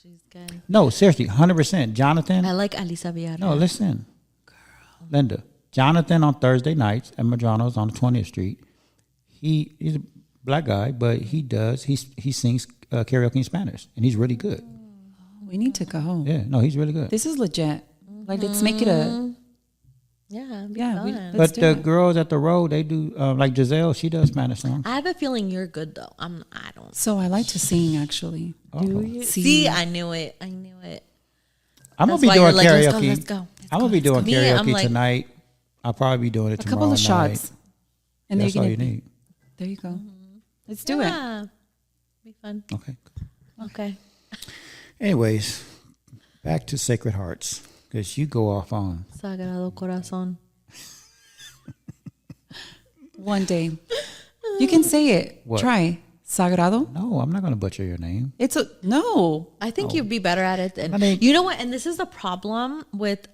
S3: She's good.
S2: No, seriously, 100%. Jonathan.
S3: I like Alisa Villarreal.
S2: No, listen. Linda. Jonathan on Thursday nights at Madrano's on 20th Street. He's a black guy, but he sings karaoke in Spanish, and he's really good.
S4: We need to go.
S2: Yeah, no, he's really good.
S4: This is legit. Like let's make it a
S3: Yeah. It'd be
S4: yeah.
S3: fun.
S4: Let's
S2: But
S4: do
S2: the
S4: it.
S2: girls at the road, they do like Giselle. She does Spanish songs.
S3: I have a feeling you're good though. I don't.
S4: So I like to sing actually.
S3: Do you?
S4: See.
S3: See, I knew it. I knew it.
S2: I'm
S3: That's
S2: gonna be
S3: why
S2: doing
S3: you're like,
S2: karaoke.
S3: let's go.
S2: I'm gonna be doing
S3: Me, I'm
S2: karaoke
S3: like-
S2: tonight. I'll probably be doing it
S4: A
S2: tomorrow
S4: couple of
S2: night.
S4: shots. And
S2: That's
S4: they're
S2: all
S4: gonna
S2: you need.
S4: There you go. Let's do it.
S3: Yeah. Be fun.
S2: Okay.
S3: Okay.
S2: Anyways, back to Sacred Hearts because you go off on.
S3: Sagrado Corazón.
S4: One day. You can say it.
S2: What?
S4: Try. Sagrado.
S2: No, I'm not gonna butcher your name.
S4: It's a no.
S3: I think you'd be better at it than
S2: I mean-
S3: you know what. And this is the problem with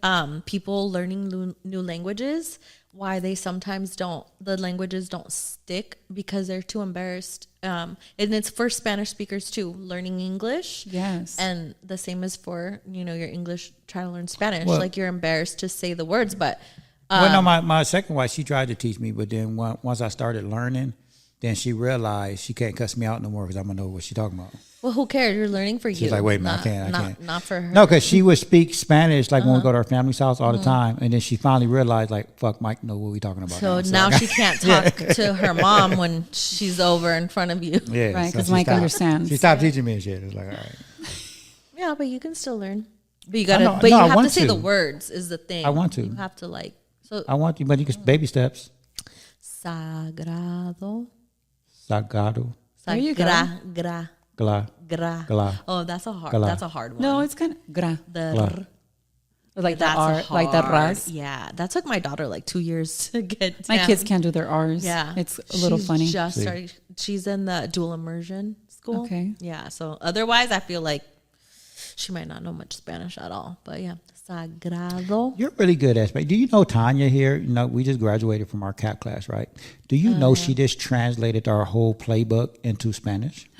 S3: people learning new languages. Why they sometimes the languages don't stick because they're too embarrassed. And it's for Spanish speakers too, learning English.
S4: Yes.
S3: And the same is for your English trying to learn Spanish.
S2: Well-
S3: like you're embarrassed to say the words, but
S2: Well, no, my second wife, she tried to teach me, but then once I started learning, then she realized she can't cuss me out no more because I'm gonna know what she's talking about.
S3: well, who cares? You're learning for you.
S2: She's like, wait a minute, I can't.
S3: Not for her.
S2: No, because she would speak Spanish like when we go to our family's house all the time, and then she finally realized like, fuck, Mike know what we talking about.
S3: So
S2: I
S3: now
S2: got-
S3: she can't talk to her mom when she's over in front of you.
S2: yeah,
S4: Right,
S2: so
S4: 'cause
S2: she
S4: Mike
S2: stopped.
S4: understands.
S2: She stopped teaching me and shit. It's like, all right,
S3: Yeah, but you can still learn. But you gotta.
S2: know-
S3: But
S2: no, I
S3: you have to
S2: want
S3: say the
S2: to.
S3: words is the thing.
S2: I want to.
S3: You have to like. So
S2: I want you, but you can baby steps.
S3: Sagrado.
S2: Sagrado,
S4: There you go.
S3: Gra.
S2: Gla, Gla.
S3: Oh, that's a hard.
S2: Gla.
S3: That's a hard one.
S4: No, it's kind of gra.
S3: the
S2: Gla.
S3: r-
S4: Like the
S3: that's
S4: R,
S3: hard.
S4: like the ras.
S3: Yeah, that took my daughter like 2 years to get.
S4: My
S3: down.
S4: kids can't do their R's.
S3: Yeah,
S4: It's a little
S3: She's
S4: funny.
S3: Just started. She's in the dual immersion school.
S4: Okay.
S3: Yeah. So otherwise, I feel like she might not know much Spanish at all. But yeah, Sagrado.
S2: You're really good at Spanish. Do you know Tanya here? You know, we just graduated from our CAP class, right? Do you know she just translated our whole playbook into Spanish?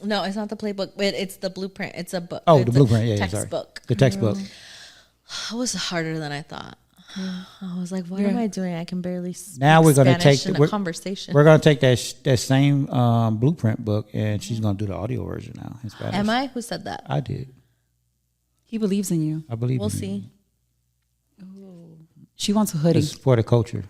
S3: No, it's not the playbook. It's the blueprint. It's a book.
S2: Oh,
S3: it's
S2: the blueprint. Yeah,
S3: textbook.
S2: Sorry. The textbook.
S3: It was harder than I thought. I was like, what am I doing? I can barely speak
S2: Now we're going to
S3: Spanish
S2: take
S3: in a conversation.
S2: We're going to take that same blueprint book, and she's going to do the audio version now in Spanish.
S3: Am I? Who said that?
S2: I did.
S4: He believes in you.
S2: I believe.
S3: We'll
S2: in
S3: see.
S4: Ooh. She wants a hoodie.
S2: It's for the culture.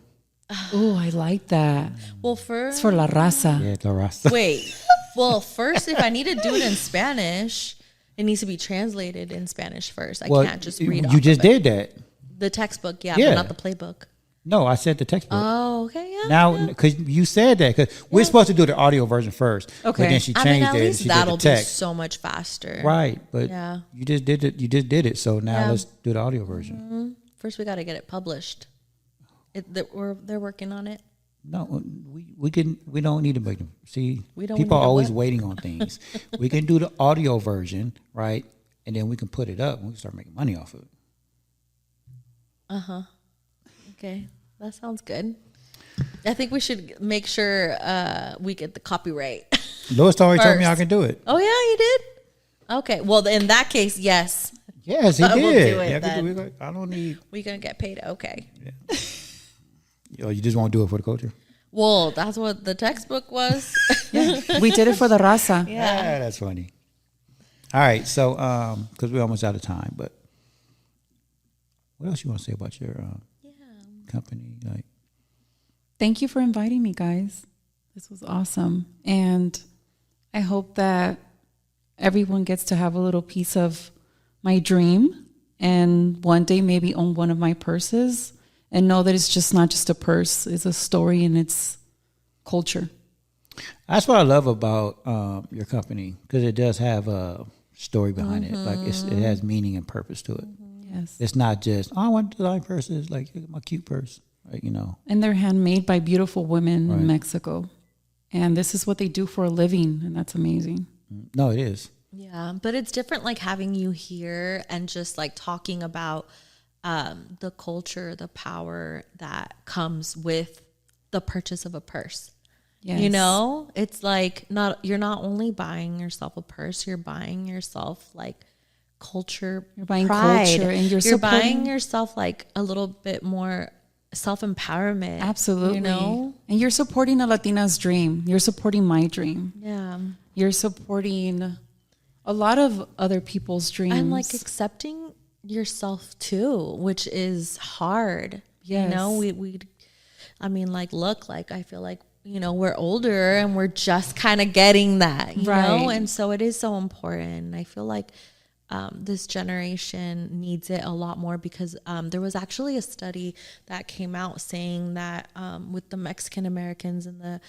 S4: Oh, I like that.
S3: Well,
S4: It's
S3: first,
S4: for la raza.
S2: Yeah, the rasta.
S3: wait. Well, first, if I need to do it in Spanish, it needs to be translated in Spanish first. I can't just read off
S2: You just
S3: of it.
S2: did that.
S3: The textbook, yeah,
S2: Yeah.
S3: but not the playbook.
S2: No, I said the textbook.
S3: Oh, okay, yeah.
S2: Now, because you said that, because we're supposed to do the audio version first.
S4: Okay.
S2: But then she
S3: I
S2: changed
S3: mean, at
S2: it.
S3: least
S2: She
S3: that'll
S2: did the
S3: be
S2: text.
S3: so much faster.
S2: Right, but
S3: Yeah.
S2: you just did it. You just did it. So now
S3: Yeah.
S2: let's do the audio version.
S3: First, we got to get it published. They're working on it.
S2: No, we don't need to make them. See,
S3: We don't
S2: people
S3: need
S2: are
S3: to
S2: always
S3: what?
S2: waiting on things. We can do the audio version, right? And then we can put it up and we can start making money off of it.
S3: Okay, that sounds good. I think we should make sure we get the copyright.
S2: Lois already told me
S3: First.
S2: I can do it.
S3: Oh yeah, you did. Okay, well in that case, yes,
S2: Yes, he
S3: I will
S2: did.
S3: do it
S2: Yeah,
S3: then.
S2: I don't need.
S3: we're gonna get paid. Okay.
S2: Oh, you just won't do it for the culture?
S3: Well, that's what the textbook was.
S4: We did it for the raza.
S2: Yeah, that's funny. All right, so because we're almost out of time, but what else you want to say about your company? Like,
S4: Thank you for inviting me, guys. This was awesome. And I hope that everyone gets to have a little piece of my dream and one day maybe own one of my purses and know that it's just not just a purse, it's a story and it's culture.
S2: that's what I love about your company, because it does have a story behind it. Like it has meaning and purpose to it.
S4: Yes.
S2: It's not just, oh, I want to design purses, like my cute purse, right? You know.
S4: And they're handmade by beautiful women in Mexico. And this is what they do for a living. And that's amazing.
S2: No, it is.
S3: Yeah, but it's different like having you here and just like talking about the culture, the power that comes with the purchase of a purse.
S4: Yes.
S3: You know, it's like you're not only buying yourself a purse, you're buying yourself like culture.
S4: You're buying
S3: pride.
S4: culture and you're
S3: buying yourself like a little bit more self-empowerment.
S4: Absolutely.
S3: You know?
S4: And you're supporting a Latina's dream. You're supporting my dream.
S3: Yeah.
S4: You're supporting a lot of other people's dreams.
S3: And like accepting yourself too, which is hard.
S4: Yes.
S3: You know, I mean, like, look, like, I feel like, you know, we're older and we're just kind of getting that, you know? And so it is so important. I feel like this generation needs it a lot more because there was actually a study that came out saying that with the Mexican Americans and the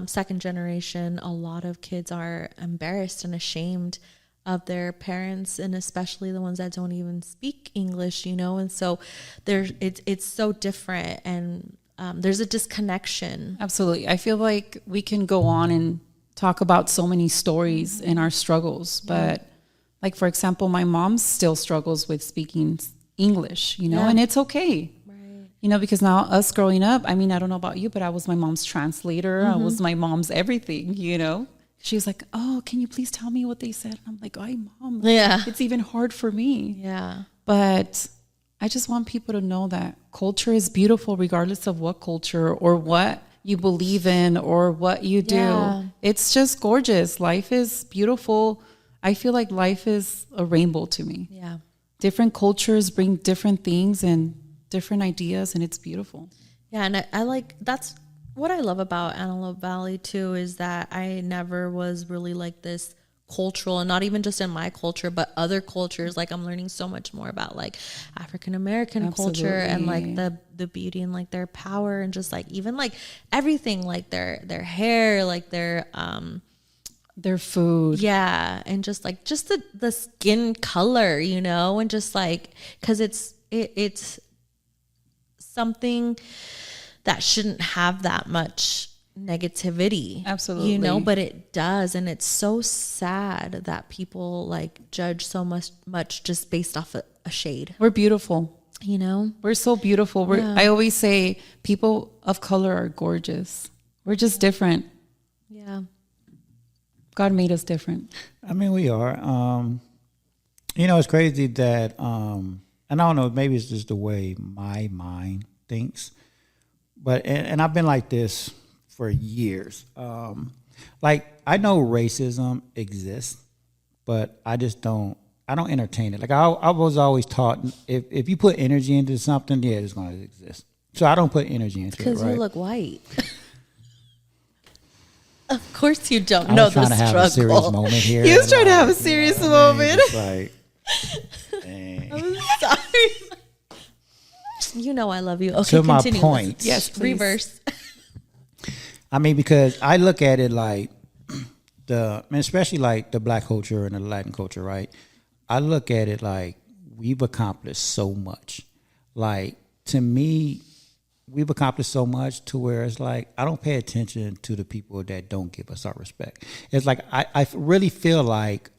S3: second generation, a lot of kids are embarrassed and ashamed of their parents, and especially the ones that don't even speak English, you know? And so it's so different, and there's a disconnection.
S4: Absolutely. I feel like we can go on and talk about so many stories in our struggles, but like, for example, my mom still struggles with speaking English, you know, and it's okay. Right. You know, because now us growing up, I mean, I don't know about you, but I was my mom's translator. I was my mom's everything, you know. She was like, oh, can you please tell me what they said? And I'm like, oh, Mom, it's even hard for me.
S3: Yeah.
S4: But I just want people to know that culture is beautiful regardless of what culture or what you believe in or what you do.
S3: Yeah.
S4: It's just gorgeous. Life is beautiful. I feel like life is a rainbow to me.
S3: Yeah.
S4: Different cultures bring different things and different ideas, and it's beautiful.
S3: Yeah, and I like, that's what I love about Antelope Valley too, is that I never was really like this cultural, and not even just in my culture, but other cultures. Like, I'm learning so much more about like African American culture and like the beauty and like their power, and just like even like everything, like their hair, like their
S4: food.
S3: Yeah, and just the skin color, you know, and just like, because it's something that shouldn't have that much negativity.
S4: Absolutely.
S3: You know, but it does. And it's so sad that people like judge so much just based off a shade.
S4: We're beautiful.
S3: You know?
S4: We're so beautiful. I always say people of color are gorgeous. We're just different.
S3: Yeah.
S4: God made us different.
S2: I mean, we are. You know, it's crazy that, and I don't know, maybe it's just the way my mind thinks, but, and I've been like this for years. Like, I know racism exists, but I don't entertain it. Like, I was always taught, if you put energy into something, yeah, it's going to exist. So I don't put energy into it, right?
S3: Because you look white. Of course you don't
S2: I
S3: know
S2: was
S3: the
S2: trying to
S3: struggle.
S2: have a serious moment here.
S3: He was trying to have a serious moment.
S2: Like, dang.
S3: I'm sorry. You know I love you. Okay,
S2: To my
S3: continue.
S2: point.
S4: Yes, please.
S3: Reverse.
S2: I mean, because I look at it like especially like the Black culture and the Latin culture, right? I look at it like we've accomplished so much. Like, to me, we've accomplished so much to where it's like I don't pay attention to the people that don't give us our respect. It's like I really feel like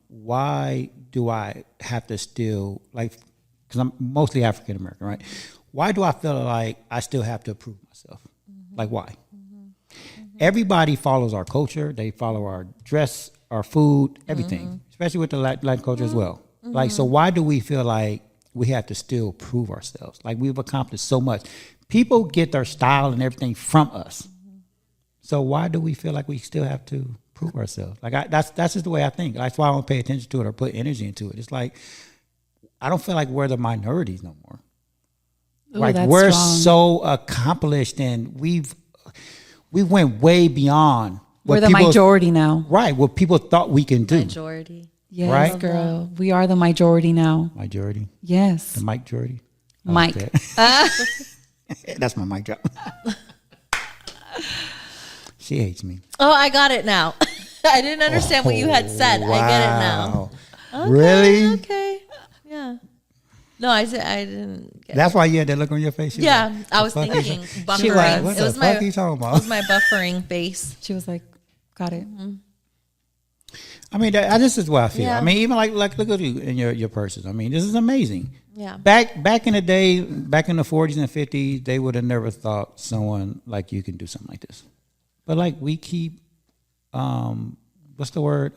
S2: why do I have to still, like, because I'm mostly African American, right? Why do I feel like I still have to prove myself? Mm-hmm. Like, why? Mm-hmm. Mm-hmm. Everybody follows our culture. They follow our dress, our food, everything, especially with the Latin culture as well. Mm-hmm. Like, so why do we feel like we have to still prove ourselves? Like, we've accomplished so much. People get their style and everything from us. Mm-hmm. So why do we feel like we still have to prove ourselves? Like, that's just the way I think. That's why I don't pay attention to it or put energy into it. It's like, I don't feel like we're the minorities no more.
S4: Ooh,
S2: like,
S4: that's
S2: we're
S4: strong.
S2: so accomplished and we went way beyond what
S4: We're the
S2: people,
S4: majority now.
S2: right? What people thought we can do.
S3: Majority.
S4: Yes,
S2: Right?
S4: girl. We are the majority now.
S2: Majority.
S4: Yes.
S2: The Mike Jordy.
S4: Mike.
S2: That's my mic drop. She hates me.
S3: Oh, I got it now. I didn't understand what you had said.
S2: Wow.
S3: I get it now. Okay,
S2: Really?
S3: Okay. Yeah. No, I didn't get
S2: That's why you had that look on your face.
S3: Yeah, I was
S2: "The fuck
S3: thinking
S2: is-
S3: buffering.
S2: She like, what
S3: It
S2: the
S3: was
S2: fuck
S3: my
S2: you talking
S3: It
S2: about?
S3: was my buffering face.
S4: She was like, got it.
S2: I mean, this is what I feel.
S3: Yeah.
S2: I mean, even like look at you in your purses. I mean, this is amazing.
S3: Yeah.
S2: Back in the day, back in the 40s and 50s, they would have never thought someone like you can do something like this. But like, we keep, what's the word?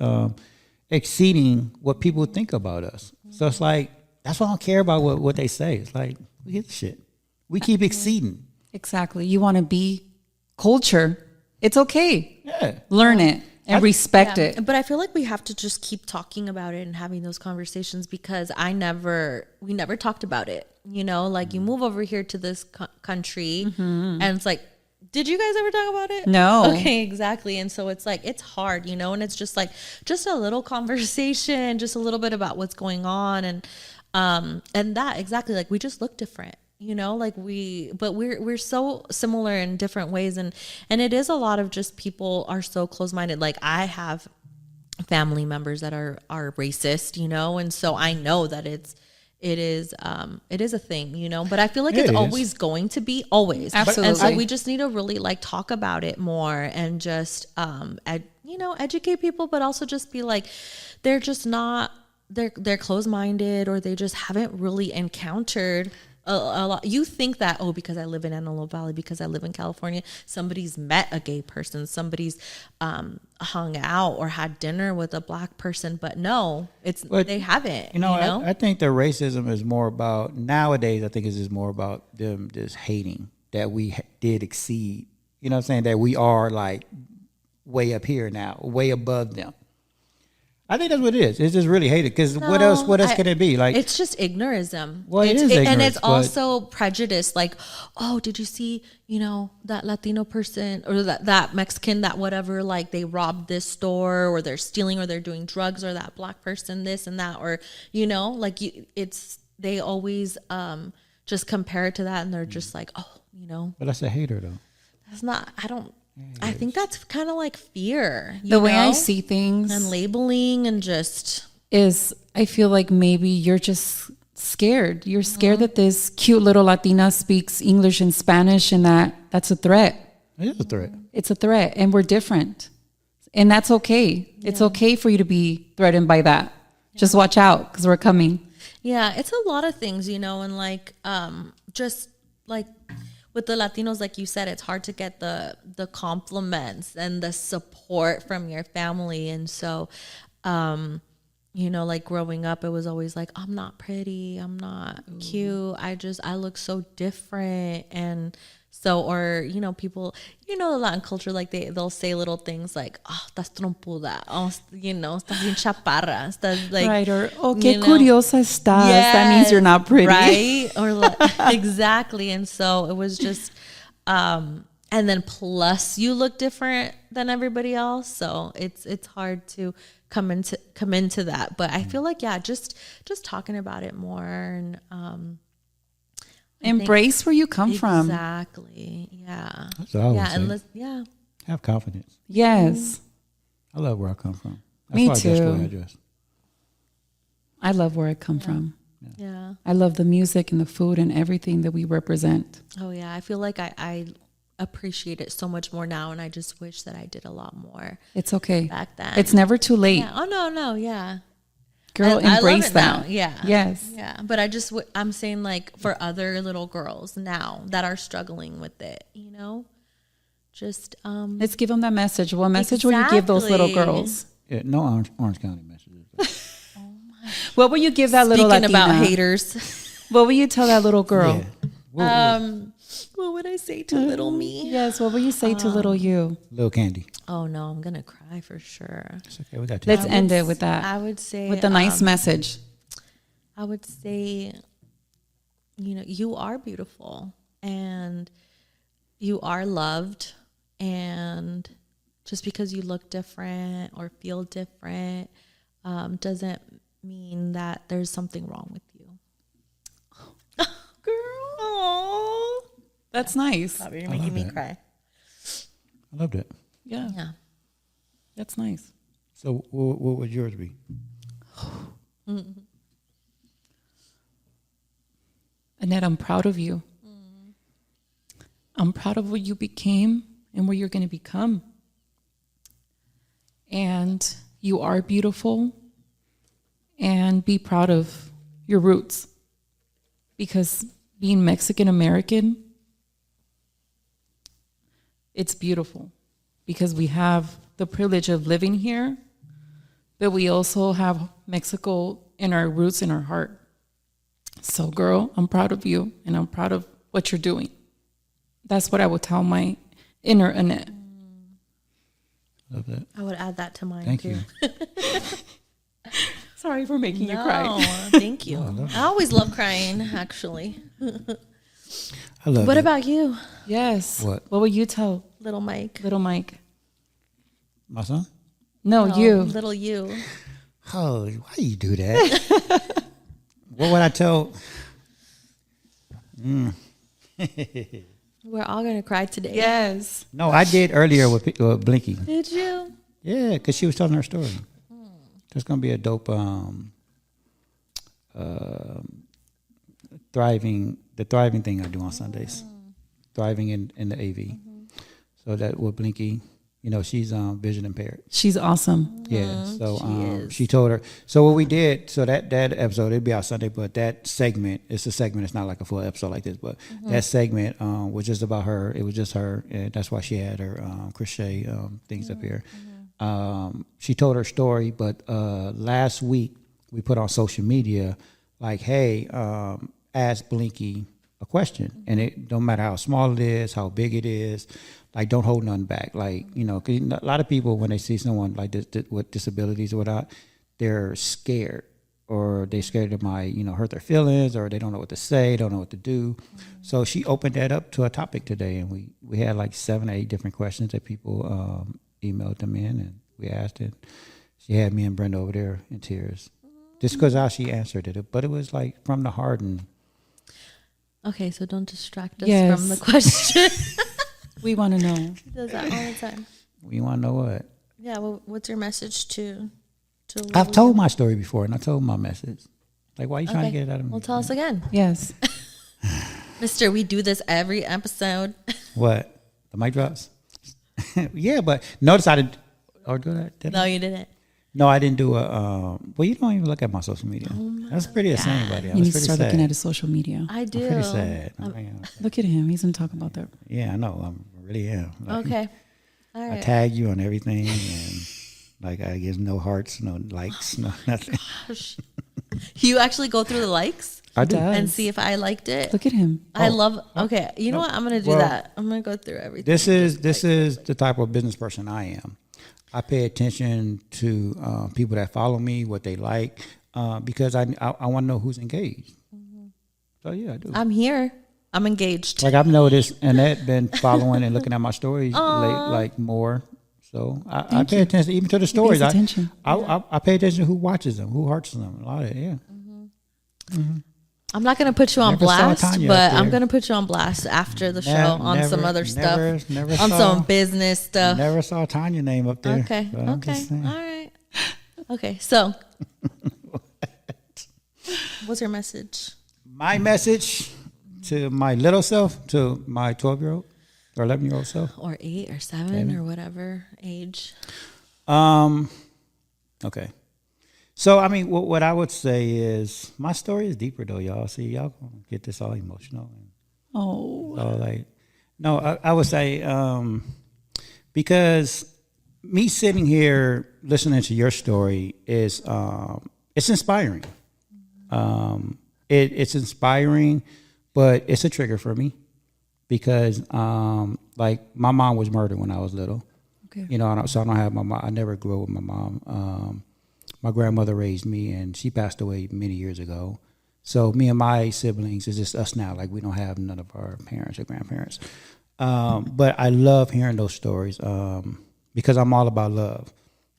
S2: Exceeding what people think about us. So it's like, that's why I don't care about what they say. It's like, we get the shit. We keep exceeding.
S4: Exactly. You want to be culture. It's okay.
S2: Yeah.
S4: Learn it and respect
S3: Yeah.
S4: it.
S3: But I feel like we have to just keep talking about it and having those conversations because we never talked about it. You know, like you move over here to this country and it's like, did you guys ever talk about it?
S4: No.
S3: Okay, exactly. And so it's like, it's hard, you know, and it's just like, just a little conversation, just a little bit about what's going on. And that exactly, like we just look different, you know, like we're so similar in different ways. And it is a lot of just people are so close-minded. Like I have family members that are racist, you know, and so I know that it is a thing, you know, but I feel like it's always going to be always.
S4: Absolutely.
S3: And so we just need to really like talk about it more and just, educate people, but also just be like, they're just not, they're closed-minded or they just haven't really encountered a lot. You think that, because I live in Antelope Valley, because I live in California, somebody's met a gay person, somebody's hung out or had dinner with a black person, but no, they haven't. You know?
S2: I think the racism is more about, nowadays, I think it's just more about them just hating that we did exceed. You know what I'm saying? That we are like way up here now, way above them. I think that's what it is. It's just really hated because what else can it be? Like,
S3: it's just ignorism.
S2: Well, it is ignorance,
S3: and it's
S2: but
S3: also prejudice. Like, did you see, that Latino person or that Mexican, that whatever, like they robbed this store or they're stealing or they're doing drugs or that black person, this and that, or, they always just compare it to that and they're just like,
S2: But that's a hater though.
S3: That's not, I think that's kind of like fear.
S4: The way I see things
S3: and labeling and just
S4: is I feel like maybe you're just scared. You're scared that this cute little Latina speaks English and Spanish and that's a threat.
S2: It is a threat.
S4: It's a threat, and we're different. And that's okay. Yeah. It's okay for you to be threatened by that. Yeah. Just watch out, because we're coming.
S3: Yeah, it's a lot of things, you know, and like just like with the Latinos, like you said, it's hard to get the compliments and the support from your family. And so, you know, like growing up, it was always like, I'm not pretty, I'm not cute, I look so different. And so, or, you know, people, you know, the Latin culture, like they'll say little things like, oh, estás trompuda, oh, you know, estás bien chaparra, estás like,
S4: right, or, oh, qué curiosa estás, yes, that means you're not pretty.
S3: Right, or like, exactly. And so it was just, and then plus you look different than everybody else. So it's hard to come into that. But I feel like, yeah, just talking about it more and,
S4: embrace where you come from.
S3: Exactly. Yeah.
S2: That's all
S3: yeah. And
S2: have confidence.
S4: Yes.
S2: I love where I come from. That's
S4: Me
S2: why
S4: too.
S2: I dress the way I dress.
S4: I love where I come from.
S3: Yeah.
S4: I love the music and the food and everything that we represent.
S3: Oh yeah. I feel like I appreciate it so much more now, and I just wish that I did a lot more.
S4: It's okay.
S3: Back then.
S4: It's never too late.
S3: Yeah. Oh no. Yeah.
S4: Girl, embrace that.
S3: Now. Yeah.
S4: Yes.
S3: Yeah. But I'm saying like for other little girls now that are struggling with it, you know, just
S4: let's give them that message. What message will you give those little girls?
S2: Yeah, no Orange County messages.
S3: Oh my.
S4: What will you give that little Latina?
S3: Speaking about haters.
S4: What will you tell that little girl?
S2: Yeah.
S3: What would I say to little me?
S4: Yes. What will you say to little you?
S2: Little Candy.
S3: Oh no, I'm gonna cry for sure.
S2: It's okay. We got
S4: Let's end it with that.
S3: I would say
S4: with a nice message.
S3: I would say, you know, you are beautiful and you are loved, and just because you look different or feel different doesn't mean that there's something wrong with you.
S4: Girl, aww. That's nice.
S3: You're making me cry.
S2: I loved it.
S4: Yeah. That's nice.
S2: So what would yours be?
S4: Annette, I'm proud of you. I'm proud of what you became and what you're going to become. And you are beautiful. And be proud of your roots. Because being Mexican American, it's beautiful. Because we have the privilege of living here, but we also have Mexico in our roots, in our heart. So, girl, I'm proud of you, and I'm proud of what you're doing. That's what I would tell my inner Annette.
S2: Love that.
S3: I would add that to mine.
S2: Thank
S3: too.
S2: you.
S4: Sorry for making you cry.
S3: Thank you. I always love crying, actually.
S2: I love
S3: What
S2: it.
S3: about you?
S4: Yes.
S2: What
S4: will you tell
S3: little Mike?
S4: Little Mike.
S2: My son?
S4: No, you.
S3: Little you.
S2: Oh, why do you do that? What would I tell?
S3: We're all going to cry today.
S4: Yes.
S2: No, I did earlier with Blinky.
S3: Did you?
S2: Yeah, because she was telling her story. There's going to be a dope thriving thing I do on Sundays. Thriving in the AV. So that with Blinky, you know, she's vision impaired.
S4: She's awesome.
S2: Yeah. So she told her. So what we did, so that episode, it'd be out Sunday, but that segment, it's a segment. It's not like a full episode like this, but that segment was just about her. It was just her, and that's why she had her crochet things up here. She told her story, but last week we put on social media like, hey, ask Blinky a question, and it don't matter how small it is, how big it is. Like, don't hold nothing back. Like, you know, 'cause a lot of people, when they see someone like this with disabilities or whatnot, they're scared, or they're scared they might, you know, hurt their feelings, or they don't know what to say, don't know what to do. So she opened that up to a topic today, and we had like 7 or 8 different questions that people emailed them in, and we asked it. She had me and Brenda over there in tears, just because how she answered it. But it was like from the heart. And
S3: okay, so don't distract us from the question.
S4: We want to know.
S3: She does that all the time.
S2: You want to know what?
S3: Yeah, well, what's your message to
S2: I've told my story before, and I told my message. Like, why are you trying to get it out of me?
S3: Well, tell us again.
S4: Yes.
S3: Mister, we do this every episode.
S2: What? The mic drops. Yeah, but notice I didn't. Or did
S3: No,
S2: I?
S3: you didn't.
S2: No, I didn't do a. Well, you don't even look at my social media. That's pretty insane, buddy.
S4: You need to start looking at his social media.
S3: I do.
S2: I'm pretty sad.
S4: Look at him. He's been talking about that.
S2: Yeah, I know. I really am. Like,
S3: Okay. All
S2: I
S3: right.
S2: tag you on everything, and like I get no hearts, no likes, no nothing.
S3: You actually go through the likes
S2: I do.
S3: and see if I liked it.
S4: Look at him.
S3: I love. Okay, you know what? I'm gonna do
S2: Well,
S3: that. I'm gonna go through everything.
S2: This is the type of business person I am. I pay attention to people that follow me, what they like, because I want to know who's engaged. So yeah, I do.
S3: I'm here. I'm engaged.
S2: Like I've noticed Annette been following and looking at my stories like more. So I pay attention even to the stories.
S4: pays attention.
S2: I pay attention to who watches them, who hearts them, a lot of it. Yeah.
S3: I'm not gonna put you on
S2: Never saw
S3: blast,
S2: Tanya
S3: but
S2: up there.
S3: I'm gonna put you on blast after the show on some other stuff,
S2: Never
S3: on
S2: saw,
S3: some business stuff.
S2: Never saw Tanya's name up there.
S3: Okay.
S2: So I'm
S3: Okay.
S2: just saying.
S3: All right. Okay. So, what's your message?
S2: My message to my little self, to my 12-year-old or 11-year-old self.
S3: Or 8 or 7 or whatever age.
S2: Okay. So, I mean, what I would say is my story is deeper, though, y'all. See, y'all gonna get this all emotional.
S4: Oh.
S2: So, like, no, I would say because me sitting here listening to your story is it's inspiring. It's inspiring, but it's a trigger for me because, like, my mom was murdered when I was little.
S4: Okay.
S2: You know, so I don't have my mom. I never grew up with my mom. My grandmother raised me, and she passed away many years ago. So me and my siblings, it's just us now. Like, we don't have none of our parents or grandparents. But I love hearing those stories because I'm all about love.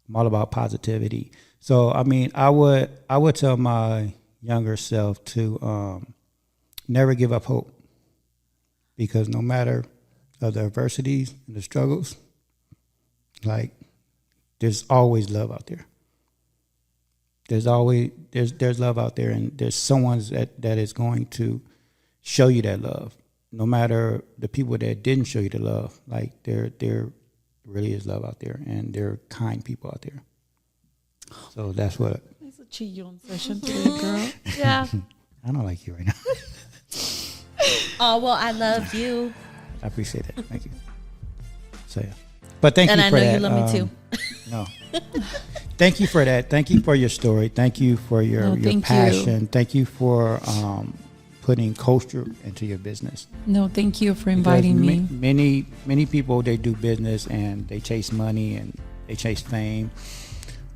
S2: I'm all about positivity. So, I mean, I would tell my younger self to never give up hope, because no matter of the adversities and the struggles, like, there's always love out there. There's love out there, and there's someone that is going to show you that love. No matter the people that didn't show you the love, like, there really is love out there, and there are kind people out there. So that's what.
S4: It's a chillon session today, girl.
S3: Yeah.
S2: I don't like you right now.
S3: Oh, well, I love you.
S2: I appreciate that. Thank you. So yeah, but thank
S3: And
S2: you
S3: I
S2: for
S3: know
S2: that.
S3: you love me too.
S2: No. Thank you for that. Thank you for your story. Thank you for your passion. Thank you for putting culture into your business.
S4: No, thank you for inviting me.
S2: Many people, they do business and they chase money and they chase fame.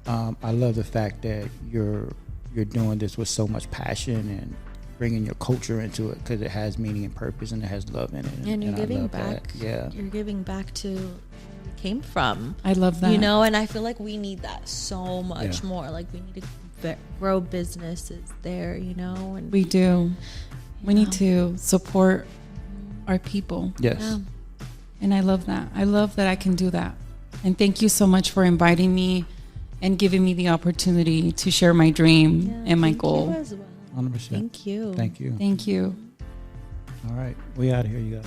S2: I love the fact that you're doing this with so much passion and bringing your culture into it, because it has meaning and purpose and it has love in it.
S3: And you're
S2: I
S3: giving
S2: love
S3: back.
S2: that. Yeah.
S3: You're giving back to where we came from.
S4: I love that.
S3: You know, and I feel like we need that so much
S2: Yeah.
S3: more. Like, we need to grow businesses there, you know? And
S4: We do. We need to support our people.
S2: Yes.
S3: Yeah.
S4: And I love that. I love that I can do that. And thank you so much for inviting me and giving me the opportunity to share my dream and my
S3: thank
S4: goal.
S3: you as well.
S2: 100%.
S3: Thank you.
S2: Thank you.
S4: Thank you.
S2: All right. We out of here, you guys.